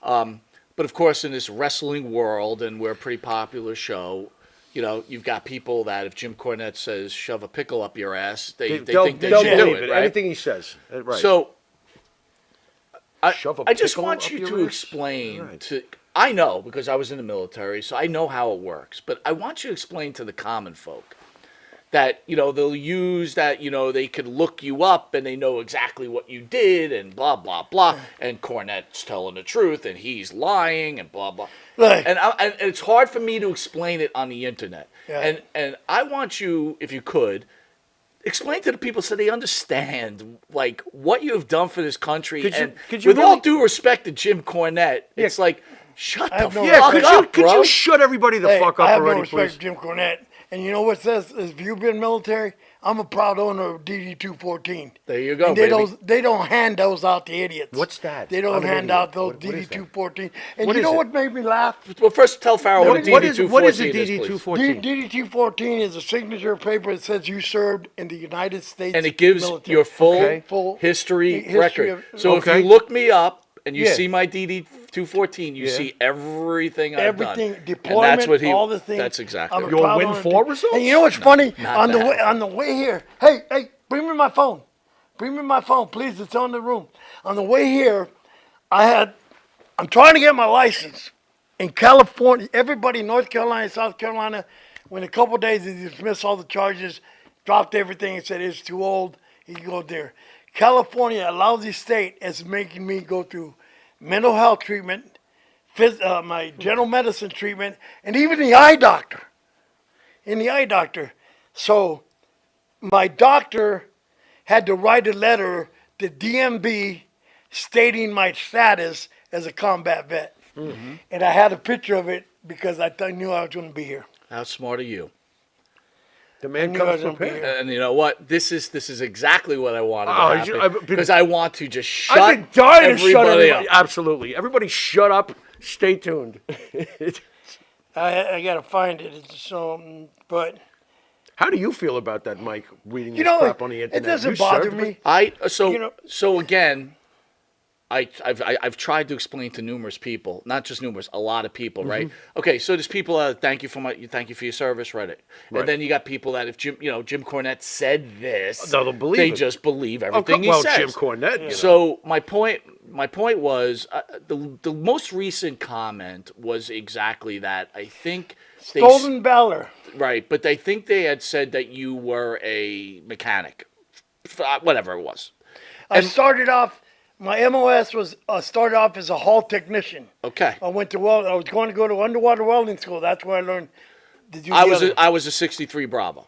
country. But of course, in this wrestling world, and we're a pretty popular show, you've got people that if Jim Cornette says shove a pickle up your ass, they think they they'll should do believe it, right? Anything he says. Right. So Shove a I just pickle want up you your to ass? explain All right. to. I know because I was in the military, so I know how it works. But I want you to explain to the common folk that, they'll use that, they could look you up and they know exactly what you did and blah, blah, blah. And Cornette's telling the truth and he's lying and blah, blah. Right. And it's hard for me to explain it on the internet. Yeah. And I want you, if you could, explain to the people so they understand, like, what you have done for this country. Could you with all due respect to Jim Cornette, it's like, shut the fuck up, could bro. you shut everybody the fuck up already, I have no respect for Jim Cornette. And you know what says, if you've been military, I'm a proud owner of DD-214. There you go, and they don't hand those out to idiots. What's that? They don't hand out those DD-214. And you know what made me laugh? Well, first tell Pharaoh what a DD-214 what is a please. DD-214? DD-214 is a signature paper that says you served in the United States and it gives military. your full history record. So if you look me up and you see my DD-214, you see everything I've done. Everything, deployment, and that's what all the things. That's exactly Your win 4 results? And you know what's funny? not On the way here, hey, bring me my phone. Bring me my phone, please. It's on the room. On the way here, I'm trying to get my license. In California, everybody in North Carolina, South Carolina, when a couple days they dismissed all the charges, dropped everything and said it's too old, you can go there. California, a lousy state, is making me go through mental health treatment, my general medicine treatment, and even the eye doctor. So my doctor had to write a letter to DMV stating my status as a combat vet. Mm-hmm. And I had a picture of it because I knew I was going to be here. How smart are you? The man comes prepared. And you know what? This is exactly what I wanted to happen. Because I want to just shut I've been dying to shut everybody everybody up. Absolutely. Everybody shut up. Stay tuned. I got to find it. But how do you feel about that, Mike, reading this crap on the internet? It doesn't bother me. So again, I've tried to explain to numerous people, not just numerous, a lot of people, right? Okay, so there's people thank you for your service, right? And then you got people that if Jim Cornette said this, they'll believe they it. just believe everything he says. Jim Cornette. So my point was the most recent comment was exactly that. I think Stolen valor. Right, but I think they had said that you were a mechanic, whatever it was. I started off. My MOS was started off as a hall technician. Okay. I was going to go to underwater welding school. That's where I learned to do. I was a 63 Bravo.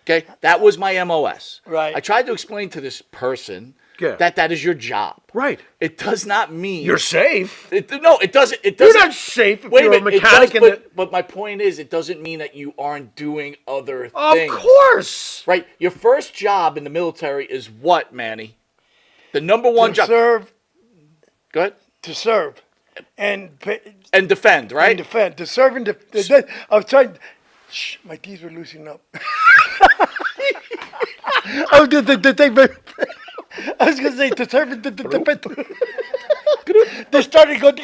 Okay, that was my MOS. Right. I tried to explain to this person that is your job. Right. It does not mean you're safe. It doesn't. You're not safe if you're a mechanic. But my point is, it doesn't mean that you aren't doing other things. Of course. Right. Your first job in the military is what, Manny? The number one job. To serve. Go ahead. To serve. And defend, right? And defend. To serve and defend. I was trying. Shh, my teeth were loosening up. I was going to say to serve and defend. They started going.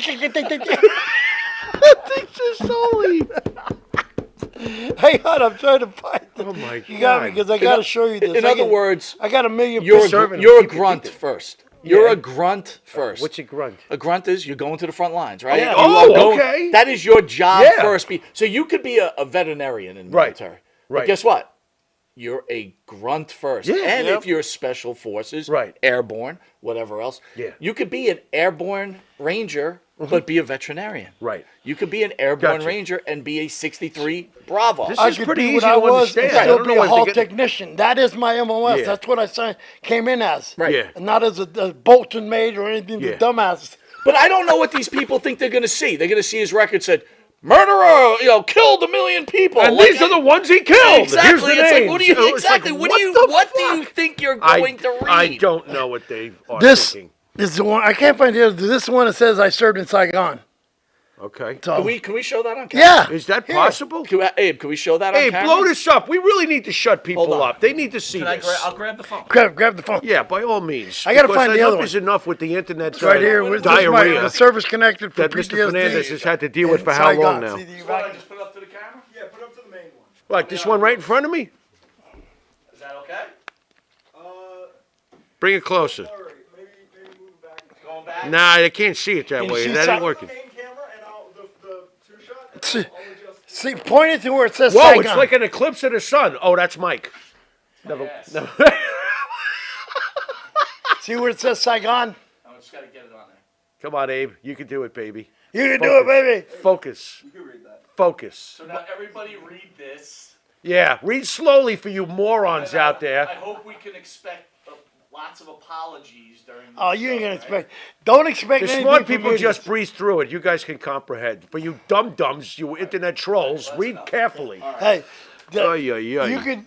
Hang on, I'm trying to find it. Oh my God! You got me because I got to show you this. In other words, I got a million. You're a grunt first. You're a grunt first. What's a grunt? A grunt is you're going to the front lines, right? Yeah. Okay. That is your job first. So you could be a veterinarian in the military. Right. But guess what? You're a grunt first. Yeah. And if you're special forces, airborne, whatever else, you could be an airborne ranger, but be a veterinarian. Right. You could be an airborne ranger and be a 63 Bravo. This I is could pretty be easy what I to was understand. and I still don't be know a if hall they get- technician. That is my MOS. Yeah. That's what I came in as. Right. Yeah. And not as a Bolton mate or anything to dumbasses. But I don't know what these people think they're going to see. They're going to see his record said, murderer, killed 1 million people. And these are the ones he killed. Exactly. Here's the It's like, names. what do you It's like, what do you think you're going to read? I don't know what they are This thinking. is the one. I can't find the other. This is the one that says I served in Saigon. Okay. So, Can we show that on camera? yeah. Is that possible? Abe, can we show that on Hey, camera? blow this up. We really need to shut people Hold on. up. They need to see this. I'll grab the phone. Grab the phone. Yeah, by all means. I gotta Because find the enough other one. is enough with the internet Right here. With diarrhea the service connected for that PTSD. Mr. Fernandez has had to deal with in for how long Saigon. now? See the Just put it up to the camera? Yeah, put up to the main one. Like this one right in front of me? Is that okay? Bring it closer. Sorry, maybe move it back. Going back? Nah, I can't see it that Can you way. see That ain't something? working. Main camera and the two shot. See, point it to where it says Whoa, Saigon. it's like an eclipse of the sun. Oh, that's Mike. Never. See where it says Saigon? I just got to get it on there. Come on, Abe. You can do it, baby. You can do it, baby. Focus. You can read that. Focus. So now everybody read this. Yeah, read slowly for you morons out there. I hope we can expect lots of apologies during. Oh, you ain't gonna expect. Don't expect The anything smart from people idiots. just breeze through it. You guys can comprehend. For you dum-dums, you internet trolls, read carefully. Hey, Ay, ay, ay.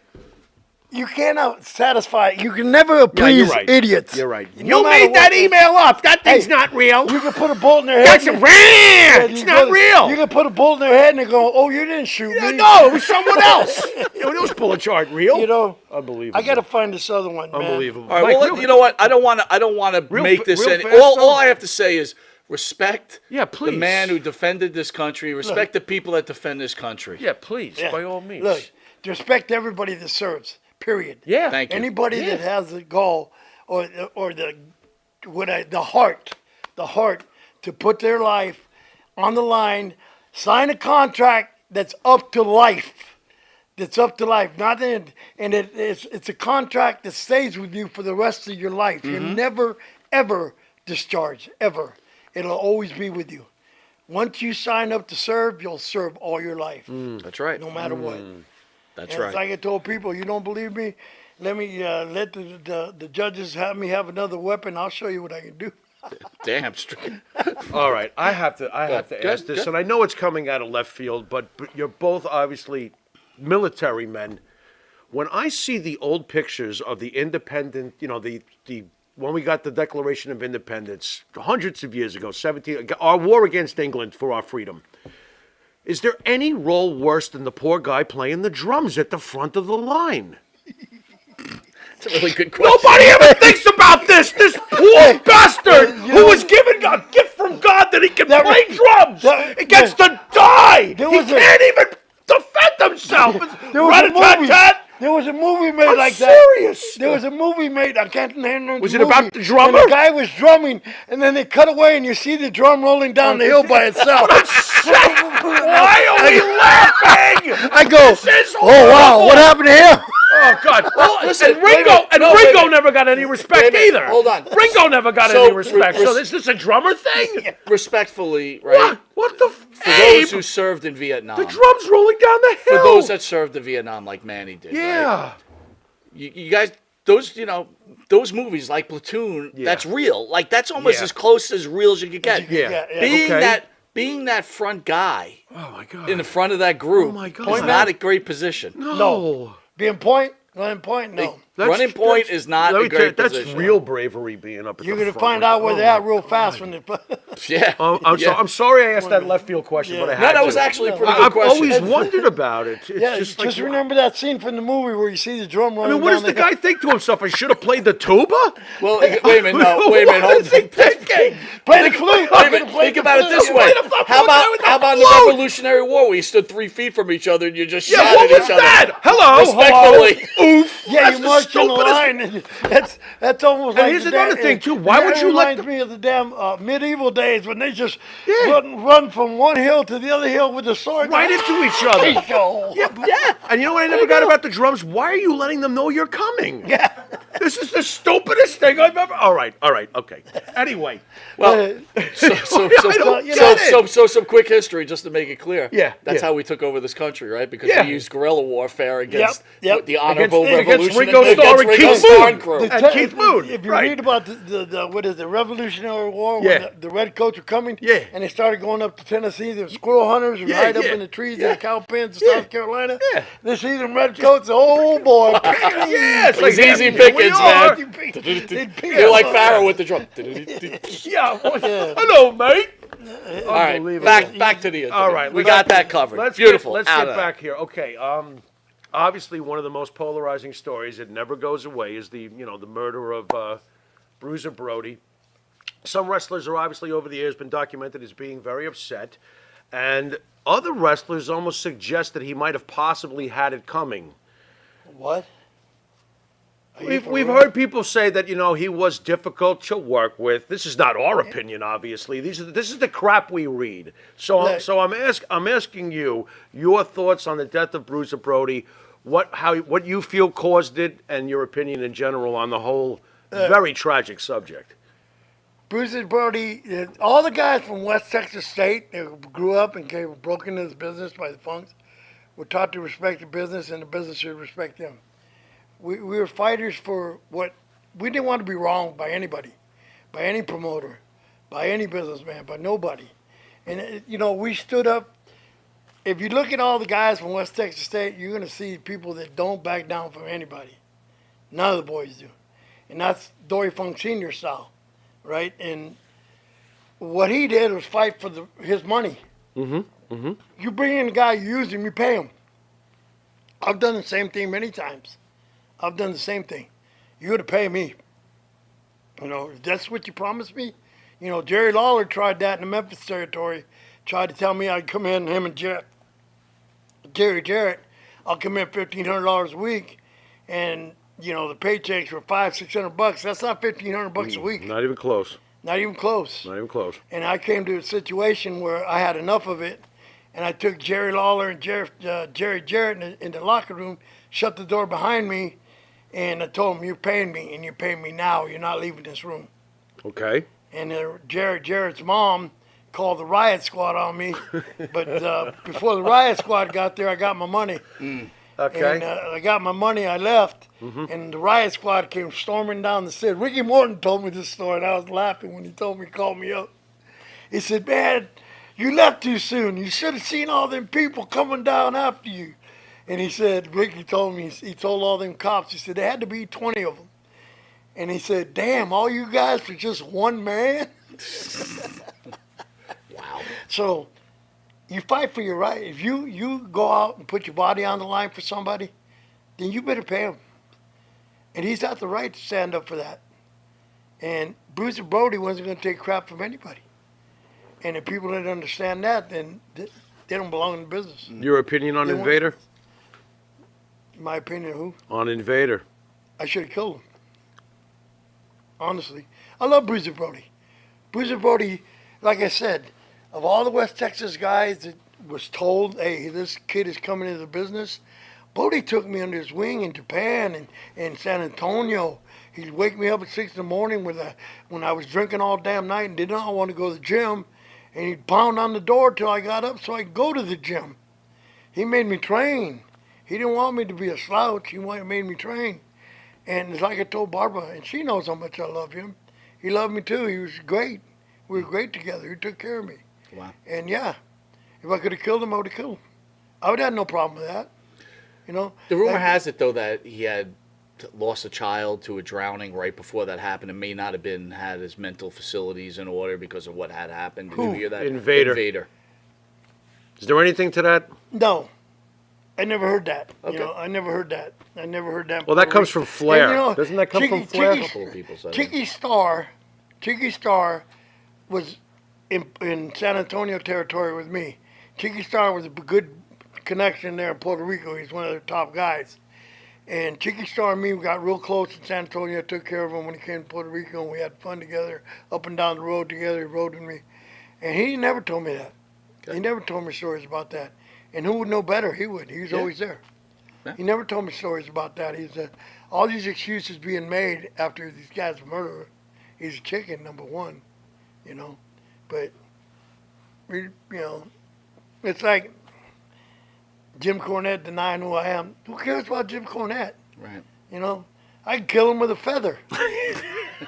you cannot satisfy. You can never please right. idiots. You're right. No You matter made what that they- email up. That thing's Hey, not real. You can put a bullet in their head. That's and- it's you not can- real. You can put a bullet in their head and they go, "Oh, you didn't shoot Yeah, me." no, it was someone else. Those bullets aren't real. You know, Unbelievable. I gotta find this other one, man. Unbelievable. All right. Well, you know what? I don't want to Real make fa- this real any. fast, All though? I have to say is respect. Yeah, please. The man who defended this country. Respect the people that defend this country. Yeah, please, Yeah. by all means. Look, respect everybody that serves. Period. Yeah. Thank you. Anybody that has the goal or the heart to put their life on the line, sign a contract that's up to life. That's up to life. It's a contract that stays with you for the rest of your life. You never ever discharge ever. It'll always be with you. Once you sign up to serve, you'll serve all your life, That's right. no matter what. That's And right. it's like I told people, you don't believe me? Let me let the judges have me have another weapon. I'll show you what I can do. Damn straight. All right, I have to Good, ask this, good. and I know it's coming out of left field, but you're both obviously military men. When I see the old pictures of the independent, the when we got the Declaration of Independence hundreds of years ago, our war against England for our freedom. Is there any role worse than the poor guy playing the drums at the front of the line? It's a really good question. Nobody ever thinks about this. This poor bastard who was given a gift from God that he can play drums. He gets to die. He can't even defend himself. Rat-a-tat-tat. There was a movie made I'm like serious. that. There was a movie made. I can't name Was the it about movie, the drummer? And the guy was drumming, and then they cut away, and you see the drum rolling down the hill by itself. Why are we laughing? I go, This is oh wow, horrible. what happened to him? Oh God! Well, listen, and wait a Ringo minute. No, wait a Ringo minute. never got any respect Wait a minute. either. Hold on. Ringo never got So, any respect. res- So is this a drummer thing? Respectfully, right? What the? For those who served in Vietnam. the drums rolling down the For hill. those that served in Vietnam, like Manny did. yeah. Right? You guys, those movies like Platoon, that's real. Like that's almost Yeah. as close as real as you could get. Yeah. Being that front guy Oh my God. in the front of that group Oh, my God. is not a great position. no. Being point, running point, no. Running point is not let a me tell you, great that's position. real bravery being up at You're the gonna front find with out the- where oh they're at my real God. fast when they. Yeah. I'm sorry I asked that left field question, but I Yeah. had No, that to. was actually a pretty good I've question. always wondered about it. It's Yeah, just just like, remember that scene from the movie where you see the drum I rolling mean, what down does the guy think to himself? I should have played the tuba? Well, wait a minute. No, wait a minute. What Hold is he on. thinking? Play the flute. Wait a minute. Think about it this way. How about the Revolutionary War where you stood 3 feet from each other and you just Yeah, shot what at was each other? that? Hello. Respectfully. Oof. Yeah, That's you the march in the stupidest- line. And that's almost And like here's the another thing, too. Why that would you let reminds me of the damn medieval days when they just run from one hill to the other hill with the sword Right into each other. Yeah. Yeah. And you know what I never got about the drums? Why are you letting them know you're coming? Yeah. This is the stupidest thing I've ever. All right. Okay. Anyway. Well, so some quick history just to make it clear. Yeah, That's yeah. how we took over this country, right? Because Yeah. we used guerrilla warfare against Yep. the honorable Against revolution Ringo against Starr and Ringo Keith Starr Moon. and crew. And Keith Moon, If you right. read about the what is the Revolutionary War, Yeah. when the redcoats were coming, Yeah. and they started going up to Tennessee, the squirrel hunters would Yeah, hide up yeah. in the trees Yeah. in the cow pens in Yeah. South Carolina. Yeah. They see them redcoats, oh boy, Yeah, it's It's like easy here we pickings, are. man. You're like Pharaoh with the drum. Yeah. Hello, mate. All right, Unbelievable. back to the interview. All right, we got that covered. Beautiful. Let's Out get of that. back here. Okay. Obviously, one of the most polarizing stories that never goes away is the murder of Bruiser Brody. Some wrestlers are obviously over the years been documented as being very upset, and other wrestlers almost suggest that he might have possibly had it coming. What? We've heard people say that he was difficult to work with. This is not our opinion, obviously. This is the crap we read. So I'm asking you your thoughts on the death of Bruiser Brody. what you feel caused it, and your opinion in general on the whole very tragic subject. Bruiser Brody, all the guys from West Texas State that grew up and were broken into this business by the Funks were taught to respect the business, and the business should respect them. We were fighters for what we didn't want to be wronged by anybody, by any promoter, by any businessman, by nobody. And we stood up. If you look at all the guys from West Texas State, you're going to see people that don't back down from anybody. None of the boys do. And that's Dory Funk Jr. style, right? And what he did was fight for his money. You bring in a guy, you use him, you pay him. I've done the same thing many times. I've done the same thing. You got to pay me. If that's what you promised me. Jerry Lawler tried that in the Memphis territory. Tried to tell me I'd come in, him and Jerry Jarrett, I'll come in $1,500 a week, and the paychecks were $500-600. That's not $1,500 a week. Not even close. Not even close. Not even close. And I came to a situation where I had enough of it, and I took Jerry Lawler and Jerry Jarrett in the locker room, shut the door behind me, and I told them, "You're paying me, and you're paying me now. You're not leaving this room." Okay. And Jerry Jarrett's mom called the riot squad on me, but before the riot squad got there, I got my money. Okay. And I got my money, I left, and the riot squad came storming down the stairs. Ricky Morton told me this story, and I was laughing when he told me, called me up. He said, "Man, you left too soon. You should have seen all them people coming down after you." And he said, Ricky told me, he told all them cops, he said, there had to be 20 of them. And he said, "Damn, all you guys for just one man?" Wow. So you fight for your right. If you go out and put your body on the line for somebody, then you better pay him. And he's got the right to stand up for that. And Bruiser Brody wasn't going to take crap from anybody. And if people didn't understand that, then they don't belong in the business. Your opinion on Invader? My opinion, who? On Invader. I should have killed him. Honestly. I love Bruiser Brody. Bruiser Brody, like I said, of all the West Texas guys that was told, "Hey, this kid is coming into the business," Brody took me under his wing in Japan and San Antonio. He'd wake me up at 6 in the morning when I was drinking all damn night and did not want to go to the gym. And he'd pound on the door till I got up so I could go to the gym. He made me train. He didn't want me to be a slouch. He made me train. And it's like I told Barbara, and she knows how much I love him. He loved me too. He was great. We were great together. He took care of me. Wow. And yeah, if I could have killed him, I would have killed him. I would have had no problem with that. The rumor has it, though, that he had lost a child to a drowning right before that happened and may not have had his mental facilities in order because of what had happened. Did you hear that? Invader. Is there anything to that? No. I never heard that. Okay. I never heard that. I never heard that. Well, that comes from Flair. And, Doesn't that come from Flair? A couple of people said Chicky Star was in San Antonio territory with me. Chicky Star was a good connection there in Puerto Rico. He's one of the top guys. And Chicky Star and me got real close in San Antonio. I took care of him when he came to Puerto Rico, and we had fun together, up and down the road together. He rode with me. And he never told me that. Okay. He never told me stories about that. And who would know better? He would. He was always there. Yeah. He never told me stories about that. He's all these excuses being made after these guys murder. He's a chicken, number one, But, it's like Jim Cornette denying who I am. Who cares about Jim Cornette? Right. I could kill him with a feather.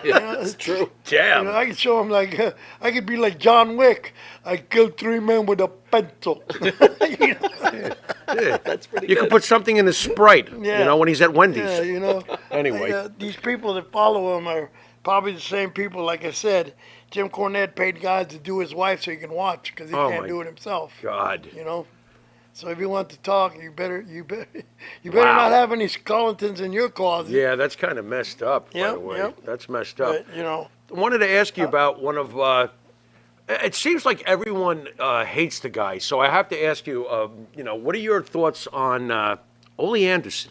Yeah, that's true. Damn. I could show him I could be like John Wick. I killed 3 men with a pencil. Yeah. That's pretty You good. could put something in his Sprite, when he's at Wendy's. Yeah, Anyway. these people that follow him are probably the same people. Like I said, Jim Cornette paid guys to do his wife so he can watch because he can't do it himself. God. So if you want to talk, you better not have any skeletons in your closet. Yeah, that's kind of messed up, by the way. Yep. That's messed up. But, I wanted to ask you about one of, it seems like everyone hates the guy, so I have to ask you, what are your thoughts on Ole Anderson?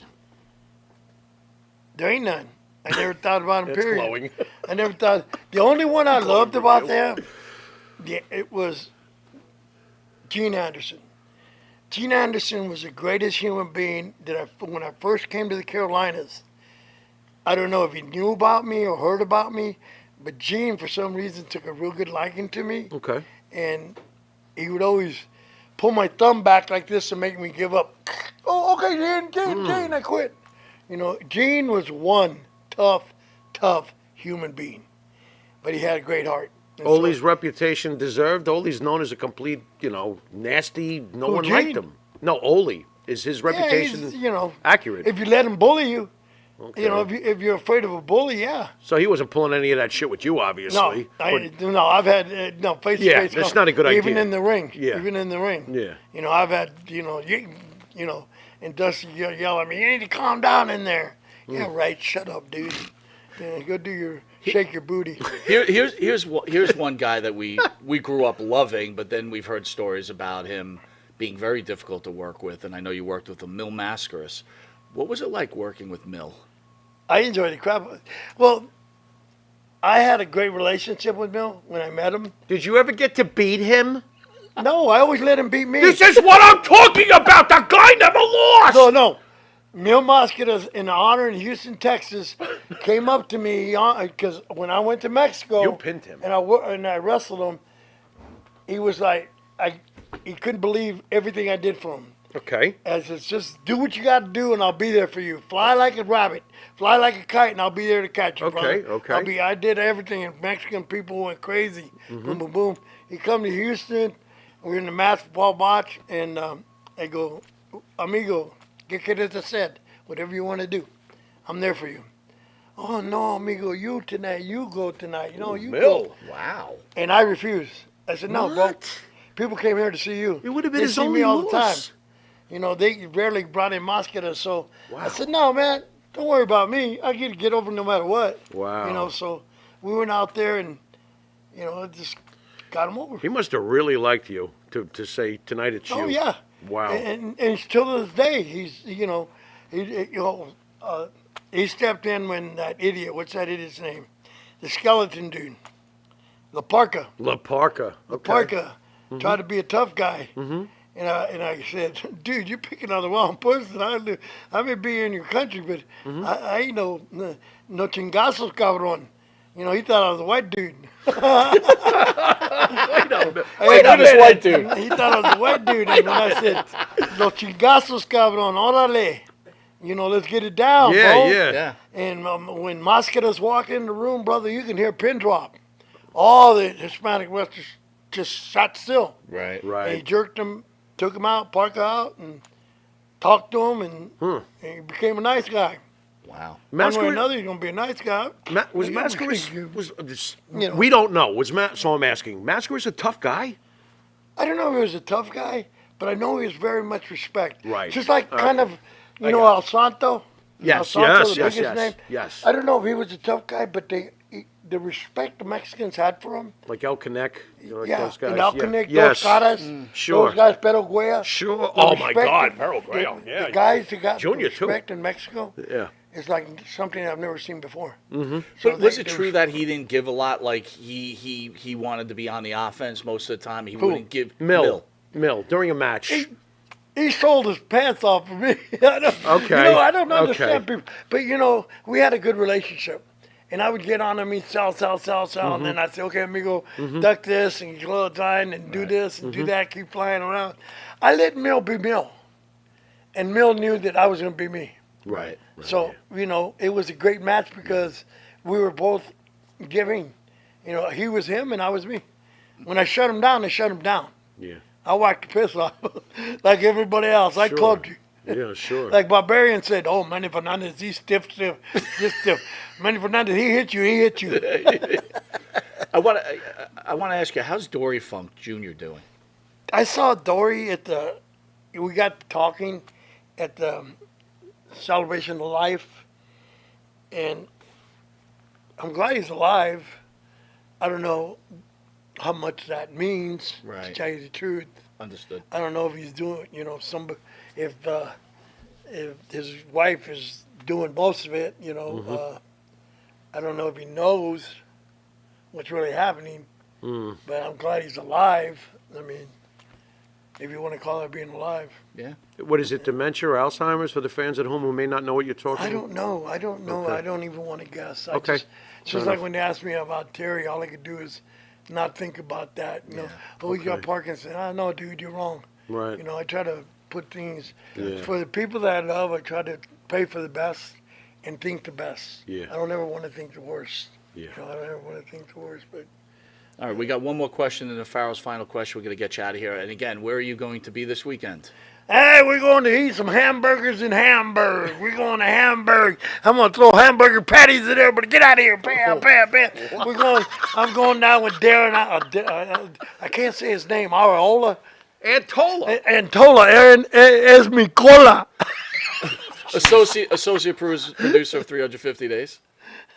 There ain't none. I never thought about him, It's period. glowing. I never thought. The only one I loved about them, it was Gene Anderson. Gene Anderson was the greatest human being when I first came to the Carolinas. I don't know if he knew about me or heard about me, but Gene, for some reason, took a real good liking to me. Okay. And he would always pull my thumb back like this to make me give up. Oh, okay, Gene, I quit. You know, Gene was one tough human being, but he had a great heart. And Ole's reputation deserved. Ole's known as a complete, nasty. No Who, one Gene? liked him. No, Ole is his reputation he's, accurate. if you let him bully you, Okay. if you're afraid of a bully, yeah. So he wasn't pulling any of that shit with you, obviously. No, I've had face to Yeah, face. that's not a good Even idea. in the ring. Yeah. Even in the ring. Yeah. I've had and Dusty yell at me. You need to calm down in there. Yeah, right. Shut up, dude. Yeah, go shake your booty. Here's one guy that we grew up loving, but then we've heard stories about him being very difficult to work with, and I know you worked with him, Mil Mascaras. What was it like working with Mil? I enjoyed the crap. Well, I had a great relationship with Mil when I met him. Did you ever get to beat him? No, I always let him beat me. This is what I'm talking about. The guy never lost. No. Mil Mascaras, in honor in Houston, Texas, came up to me because when I went to Mexico, You pinned him. and I wrestled him. He was like, he couldn't believe everything I did for him. Okay. As it's just do what you got to do, and I'll be there for you. Fly like a rabbit, fly like a kite, and I'll be there to catch you, brother. Okay. I did everything, and Mexican people went crazy. Boom, boom, boom. He come to Houston. We're in the basketball match, and I go, amigo, ¿qué quieres hacer? Whatever you want to do, I'm there for you. Oh no, amigo, you tonight. You go tonight. You Mil. go. Wow. And I refused. I said, no, bro. People came here to see you. It would have been They his see only me all the time. loss. They rarely brought in Mascaras, so Wow. I said, no, man, don't worry about me. I get over no matter what. Wow. So we went out there and, just got him over. He must have really liked you to say tonight it's you. Oh, yeah. Wow. And still to this day, he's, he stepped in when that idiot, what's that idiot's name? The skeleton dude. La Parka. La Parka. Okay. Parka tried to be a tough guy. Mm-hmm. And I said, dude, you're picking on the wrong person. I may be in your country, but I ain't no chingazos, cabrón. He thought I was a white dude. Wait a minute. White dude. He thought I was a white dude. And when I said, los chingazos, cabrón, órale. Let's get it down, bro. Yeah. And when Mascaras walk in the room, brother, you can hear pin drop. All the Hispanic wrestlers just sat still. Right. And he jerked him, took him out, Parker out, and talked to him, and he became a nice guy. Wow. One way or another, he's going to be a nice guy. Was Mascaras, we don't know. So I'm asking, Mascaras a tough guy? I don't know if he was a tough guy, but I know he was very much respect. Right. Just like kind of, El Santo? Yes, El Santo, yes, the yes, biggest yes, name? yes. I don't know if he was a tough guy, but the respect the Mexicans had for him. Like El Canek? Like Yeah, those guys? and El Canek, Yes. Dos Caras, Sure. those guys, Pero Guaya. Sure. The Oh, my respect God. that- Perro Guayo. the- Yeah. The guys that got Junior, too. respect in Mexico Yeah. is like something I've never seen before. Mm-hmm. So Was it true that he didn't give a lot? Like he wanted to be on the offense most of the time. He wouldn't give Mil, during a match. He sold his pants off for me. I don't understand people. But, we had a good relationship. And I would get on him, he'd sell. And then I'd say, okay, amigo, duck this and go outside and do this and do that, keep flying around. I let Mil be Mil. And Mil knew that I was going to be me. Right. So, it was a great match because we were both giving. He was him and I was me. When I shut him down, I shut him down. Yeah. I whacked the piss off like everybody else. I clubbed you. Yeah, sure. Like Barbarian said, oh, Manny Fernandez, he's stiff. Manny Fernandez, he hit you. I want to ask you, how's Dory Funk Jr. doing? I saw Dory we got talking at the Celebration of Life, and I'm glad he's alive. I don't know how much that means, to tell you the truth. Understood. I don't know if he's doing, if his wife is doing most of it, I don't know if he knows what's really happening, but I'm glad he's alive. I mean, if you want to call it being alive. Yeah. What is it, dementia or Alzheimer's for the fans at home who may not know what you're talking I about? don't know. I don't know. Okay. I don't even want to guess. Okay. It's just like when they asked me about Terry, all I could do is not think about that. You know, oh, you got Okay. Parkinson's. I know, dude, you're wrong. Right. You know, I try to put things Yeah. for the people that I love. I try to pray for the best and think the best. Yeah. I don't ever want to think the worst. Yeah. You know, I don't ever want to think the worst. But All right, we got one more question, and the Pharaoh's final question. We're going to get you out of here. And again, where are you going to be this weekend? hey, we're going to eat some hamburgers in Hamburg. We're going to Hamburg. I'm going to throw hamburger patties at everybody. Get out of here. Bam, bam, bam. I'm going down with Darren. I can't say his name. Areola. Antola. Aaron Esmicola. Associate producer of 350 Days.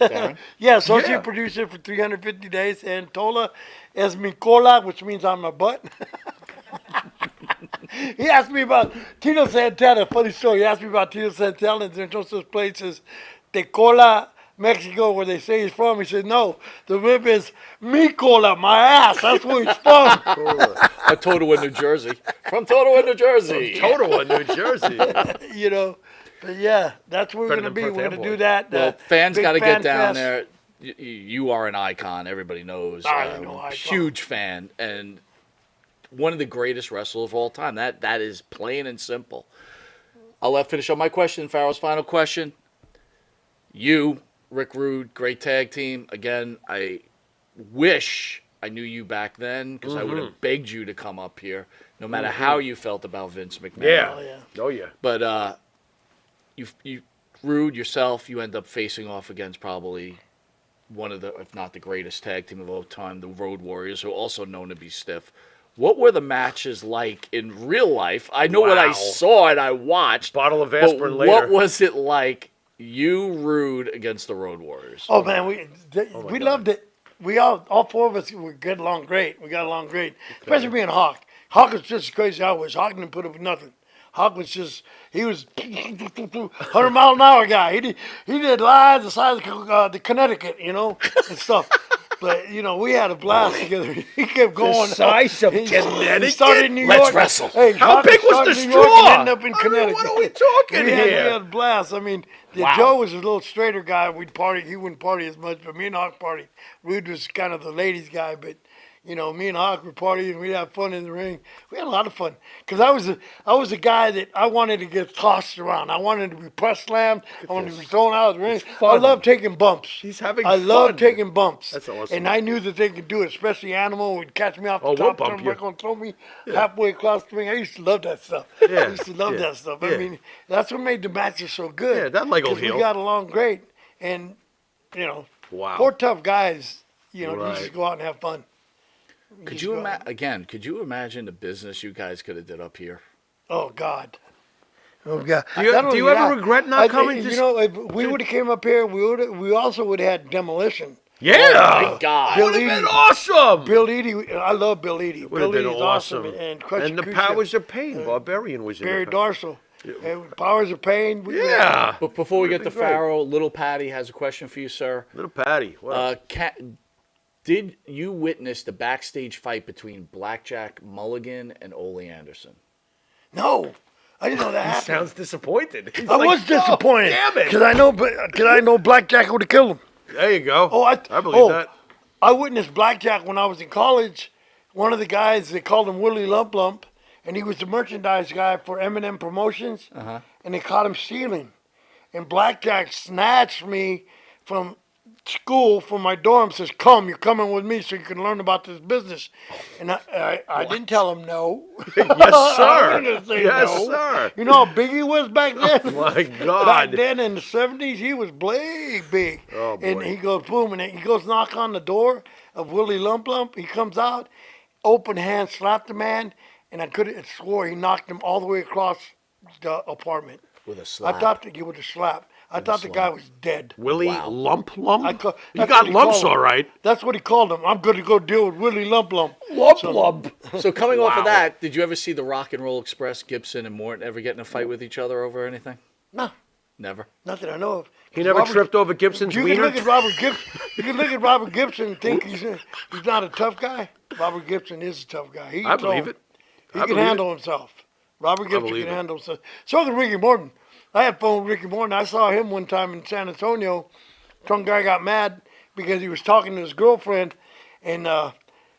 Darren? Yeah, associate producer for 350 Days. Antola Esmicola, which means on my butt. He asked me about Tino Santana. Funny story. He asked me about Tino Santana. And there's no such place as Tecola, Mexico, where they say he's from. He said, no, the rib is mi cola, my ass. That's where he's from. Totowa, New Jersey. From Totowa, New Jersey. Totowa, New Jersey. You know, but yeah, that's where we're Better going to than be. We're going to Perth do that. Well, fans big got to fan get down fest. there. You are an icon. Everybody knows. I know icon. Huge fan. And one of the greatest wrestlers of all time. That is plain and simple. I'll finish up my question. Pharaoh's final question. You, Rick Rude, great tag team. Again, I wish I knew you back then because I would have begged you to come up here, no matter how you felt about Vince McMahon. Yeah. Oh, yeah. But you Rude yourself, you end up facing off against probably one of the, if not the greatest tag team of all time, the Road Warriors, who are also known to be stiff. What were the matches like in real life? I know what I Wow. saw and I watched. Bottle of but aspirin later. what was it like, you, Rude, against the Road Warriors? Oh, man, we loved it. We all four of us would get along great. We got along great, especially me and Hawk. Hawk was just as crazy as I was. Hawk didn't put up with nothing. Hawk was just, he was 100-mile-an-hour guy. He did lies the size of the Connecticut, you know, and stuff. But, you know, we had a blast together. He kept going. The size of He Connecticut? started in New York. Let's wrestle. Hey, How Hawk big was started the in New York straw? and ended up in Connecticut. What are we talking We here? had a blast. I mean, Wow. Joe was a little straighter guy. We'd party. He wouldn't party as much, but me and Hawk party. Rude was kind of the ladies guy, but you know, me and Hawk would party and we'd have fun in the ring. We had a lot of fun because I was a guy that I wanted to get tossed around. I wanted to be press slammed. I wanted to be thrown out of the ring. I fun. love taking bumps. He's having I love fun. taking bumps. That's awesome. And I knew that they could do it, especially Animal would catch me off the Oh, we'll top bump you. turnbuckle and throw me halfway across the ring. I used to love that stuff. Yeah, I used to love yeah, that stuff. yeah. I mean, that's what made the matches so good. Yeah, that leg will 'Cause heal. We got along great. And, you know, Wow. four tough guys, you know, you Right. just go out and have fun. Could you imagine the business you guys could have did up here? Oh, God. Oh, God. Do you Not only ever that, regret not coming? You Just- know, if we would have came up here, we also would have had Demolition. Yeah. My God. Bill Would have been Eadie. awesome. Bill Eadie, I love Bill Eadie. Would Bill have been Eadie's awesome. And Crush And the Cruciate. Powers of Pain. Barbarian was in Barry the Darcel. And Powers of Pain. Yeah. But before we get to Would've been great. Pharaoh, Little Patty has a question for you, sir. Little Patty. Wow. Did you witness the backstage fight between Blackjack Mulligan and Ole Anderson? No, I didn't know that He happened. sounds disappointed. He's I like, was disappointed. damn it. Because I know Blackjack would have killed him. There you go. Oh, I believe that. I witnessed Blackjack when I was in college. One of the guys, they called him Willie Lump Lump, and he was the merchandise guy for M&M Promotions, and they caught him stealing. And Blackjack snatched me from school, from my dorm, says, come, you're coming with me so you can learn about this business. And I didn't tell him no. Yes, I sir. wasn't gonna say Yes, no. sir. You know how big he was back then? My Back God. then in the 70s, he was big. Oh, boy. And he goes, boom, and he goes knock on the door of Willie Lump Lump. He comes out, open hand, slapped the man, and I could have swore he knocked him all the way across the apartment. With a slap. I thought that he would have slapped. I thought the guy was dead. Willie Lump Lump? I ca- You that's got what he lumps, called him. all right. That's what he called him. I'm going to go deal with Willie Lump Lump. Lump. So coming off Wow. of that, did you ever see the Rock and Roll Express, Gibson and Morton, ever get in a fight with each other over anything? No, Never. not that I know of. He never Robert- tripped over Gibson's You can wiener? look at Robert Gibson. You can look at Robert Gibson and think he's not a tough guy. Robert Gibson is a tough guy. I believe it. He I can believe handle himself. Robert Gibson believe can it. handle himself. So can Ricky Morton. I had fun with Ricky Morton. I saw him one time in San Antonio. Some guy got mad because he was talking to his girlfriend, and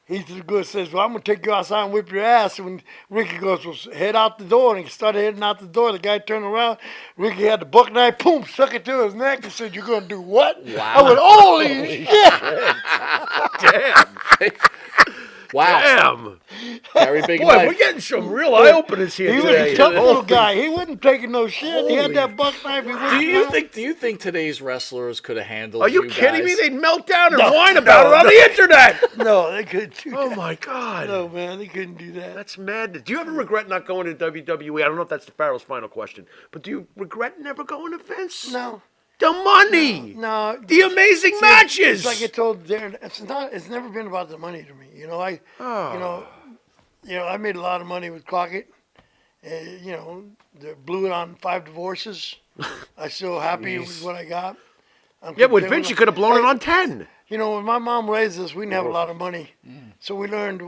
he says, well, I'm going to take you outside and whip your ass. And when Ricky goes, well, head out the door. And he started heading out the door. The guy turned around. Ricky had the buck knife, boom, stuck it to his neck and said, you're going to do what? Wow. I went, holy shit. Damn. Wow. Damn. Very big Boy, knife. we're getting some real eye openers here He was today. a tough little guy. He wasn't taking no shit. He had Holy that buck knife. He Do wouldn't you out. think today's wrestlers could have handled Are you kidding guys? me? They'd melt down and No, whine about no, it on the internet. No, they couldn't do Oh that. my God. No, man, they couldn't do that. That's madness. Do you ever regret not going to WWE? I don't know if that's the Pharaoh's final question, but do you regret never going to Vince? No. The money. No. The amazing matches. It's like I told Darren, it's never been about the money to me. You know, I made a lot of money with Crockett. Blew it on 5 divorces. I'm still happy with what I got. Yeah, with Vince, you could have blown it on 10. You know, when my mom raised us, we didn't have a lot of money. So we learned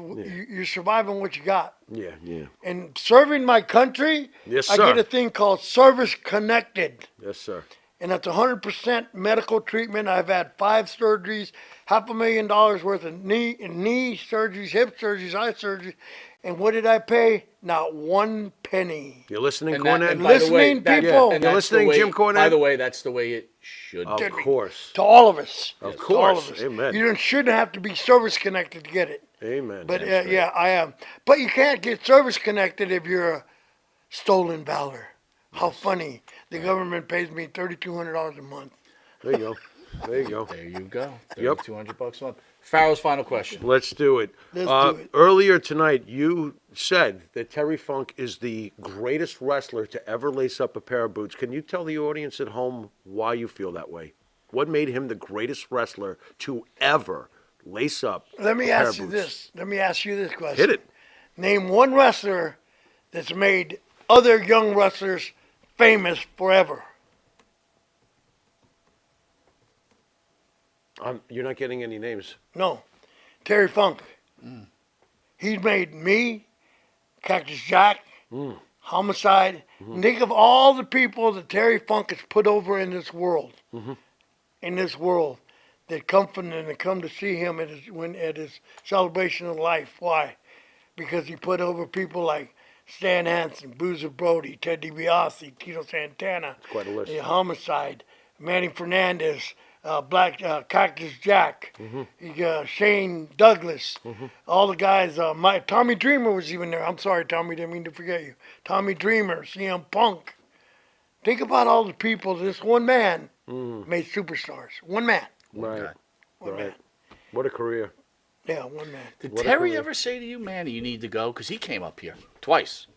you're surviving what you got. Yeah. And serving my country, Yes, I sir. get a thing called Service Connected. Yes, sir. And that's 100% medical treatment. I've had 5 surgeries, $500,000 worth of knee surgeries, hip surgeries, eye surgeries. And what did I pay? Not 1 penny. You're listening, And that- Cornette? and by the way, Listening that- people. and You're that's the listening, way- Jim Cornette? By the way, that's the way it should Of be. course. To all of us. Of To course. all of us. Amen. You shouldn't have to be service connected to get it. Amen. But yeah, I am. But you can't get service connected if you're a stolen valor. How funny. The government pays me $3,200 a month. There you go. There you go. Yep. $200 a month. Pharaoh's final question. Let's do it. Let's do it. Earlier tonight, you said that Terry Funk is the greatest wrestler to ever lace up a pair of boots. Can you tell the audience at home why you feel that way? What made him the greatest wrestler to ever lace up Let me a pair ask of you boots? this. Let me ask you this question. Hit it. Name one wrestler that's made other young wrestlers famous forever. You're not getting any names. No. Terry Funk. He's made me, Cactus Jack, Homicide. Think of all the people that Terry Funk has put over in this world. In this world. That come from and that come to see him at his celebration of life. Why? Because he put over people like Stan Hansen, Bruiser Brody, Ted DiBiase, Tito Santana, Quite a list. Homicide, Manny Fernandez, Cactus Jack, Shane Douglas, all the guys. Tommy Dreamer was even there. I'm sorry, Tommy, didn't mean to forget you. Tommy Dreamer, CM Punk. Think about all the people. This one man made superstars. One man. Right. One man. What a career. Yeah, one man. Did What a Terry career. ever say to you, Manny, you need to go? Because he came up here twice.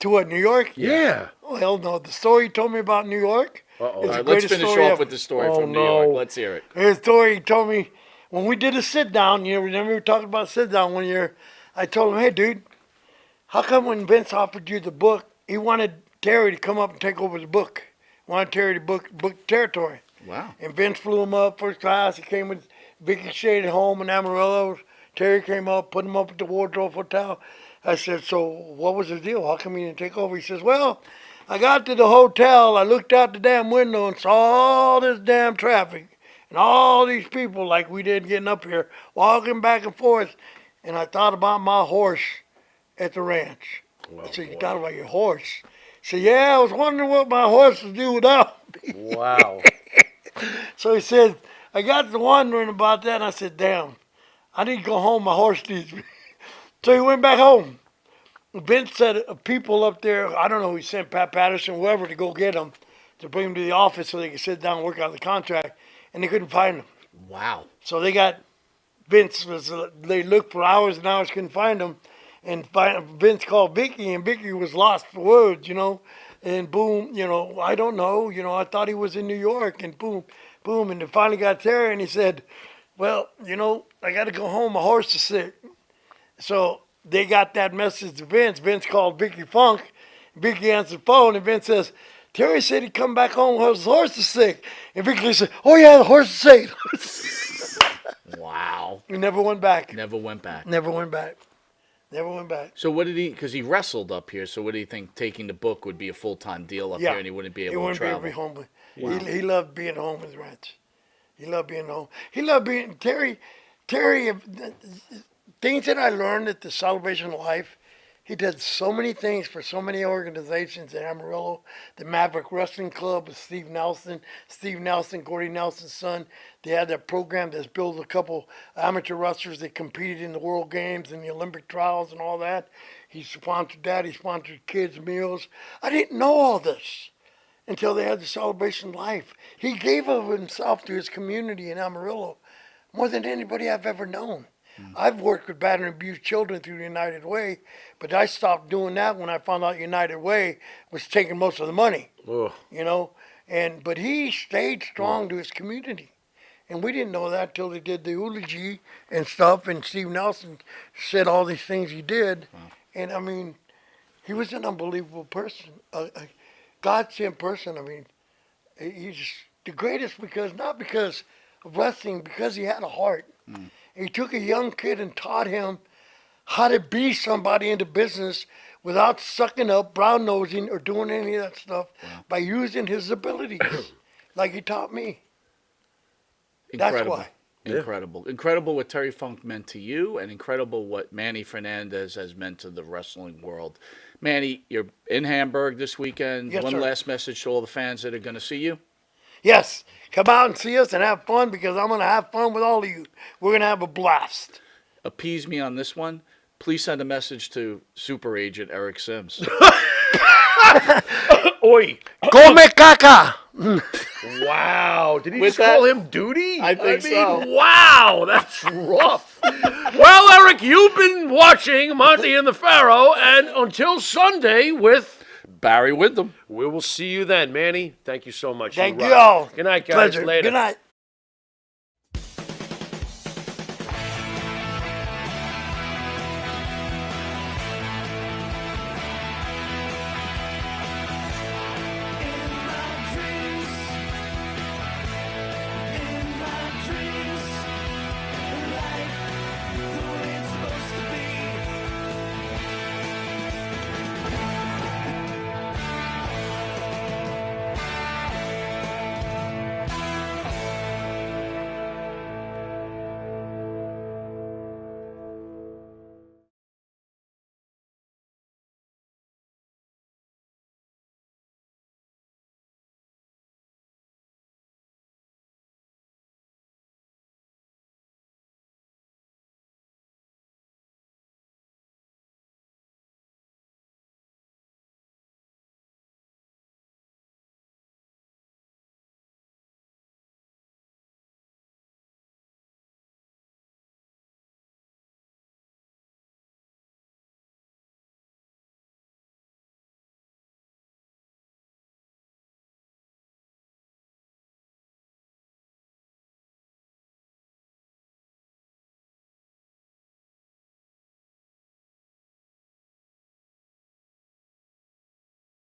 To what, New York? Yeah. Oh, hell no. The story he told me about New York. Uh-oh. is All the right, let's greatest finish story off ever. with the story Oh, from New no. York. Let's hear it. His story, he told me, when we did a sit down, remember we were talking about sit down one year, I told him, hey, dude, how come when Vince offered you the book, he wanted Terry to come up and take over the book? Wanted Terry to book territory. Wow. And Vince flew him up first class. He came with Vicky stayed at home in Amarillo. Terry came up, put him up at the Wardrobe Hotel. I said, so what was the deal? How come you didn't take over? He says, well, I got to the hotel. I looked out the damn window and saw all this damn traffic and all these people like we did getting up here, walking back and forth. And I thought about my horse at the ranch. I said, you thought about your horse? He said, yeah, I was wondering what my horse would do without me. Wow. So he said, I got to wondering about that. And I said, damn, I need to go home. My horse needs me. So he went back home. Vince said people up there, I don't know, he sent Pat Patterson, whoever, to go get him, to bring him to the office so they could sit down and work out the contract. And they couldn't find him. Wow. So they got, they looked for hours and hours, couldn't find him. And Vince called Vicky, and Vicky was lost for words, And boom, I don't know, I thought he was in New York, and boom, boom. And they finally got there, and he said, well, I got to go home. My horse is sick. So they got that message to Vince. Vince called Vicky Funk. Vicky answered the phone, and Vince says, Terry said he'd come back home. His horse is sick. And Vicky said, oh, yeah, the horse is sick. Wow. He never went back. Never went back. Never went back. Never went back. So what did he? Because he wrestled up here. So what do you think? Taking the book would be a full-time deal up Yeah. here, and he wouldn't be He able to wouldn't be able travel. to be home. He loved being home with Ranch. He loved being home. He loved being Terry. Things that I learned at the Celebration of Life. He did so many things for so many organizations in Amarillo. The Maverick Wrestling Club with Steve Nelson, Gordy Nelson's son. They had that program that's built a couple amateur wrestlers that competed in the World Games and the Olympic trials and all that. He sponsored that. He sponsored kids' meals. I didn't know all this until they had the Celebration of Life. He gave of himself to his community in Amarillo more than anybody I've ever known. I've worked with battered and abused children through the United Way, but I stopped doing that when I found out United Way was taking most of the money. Ugh. You know, but he stayed strong to his community, and we didn't know that till they did the eulogy and stuff. And Steve Nelson said all these things he did, and I mean, he was an unbelievable person, a God-sent person. I mean, he's the greatest not because of wrestling, because he had a heart. He took a young kid and taught him how to be somebody in the business without sucking up, brown nosing, or doing any of that stuff by using his abilities, like he taught me. Incredible. That's why. Incredible. Incredible what Terry Funk meant to you, and incredible what Manny Fernandez has meant to the wrestling world. Manny, you're in Hamburg this weekend. Yes, One sir. last message to all the fans that are going to see you. Yes, come out and see us and have fun, because I'm going to have fun with all of you. We're going to have a blast. Appease me on this one. Please send a message to Super Agent Eric Sims. Oi! Come caca! Wow! Did he With just call that, him Duty? I think so. Wow, that's rough. Well, Eric, you've been watching Monte and the Pharaoh, and until Sunday with Barry Windham. we will see you then, Manny. Thank you so much. Thank rock. you all. Good night, guys. Pleasure. Later. Good night.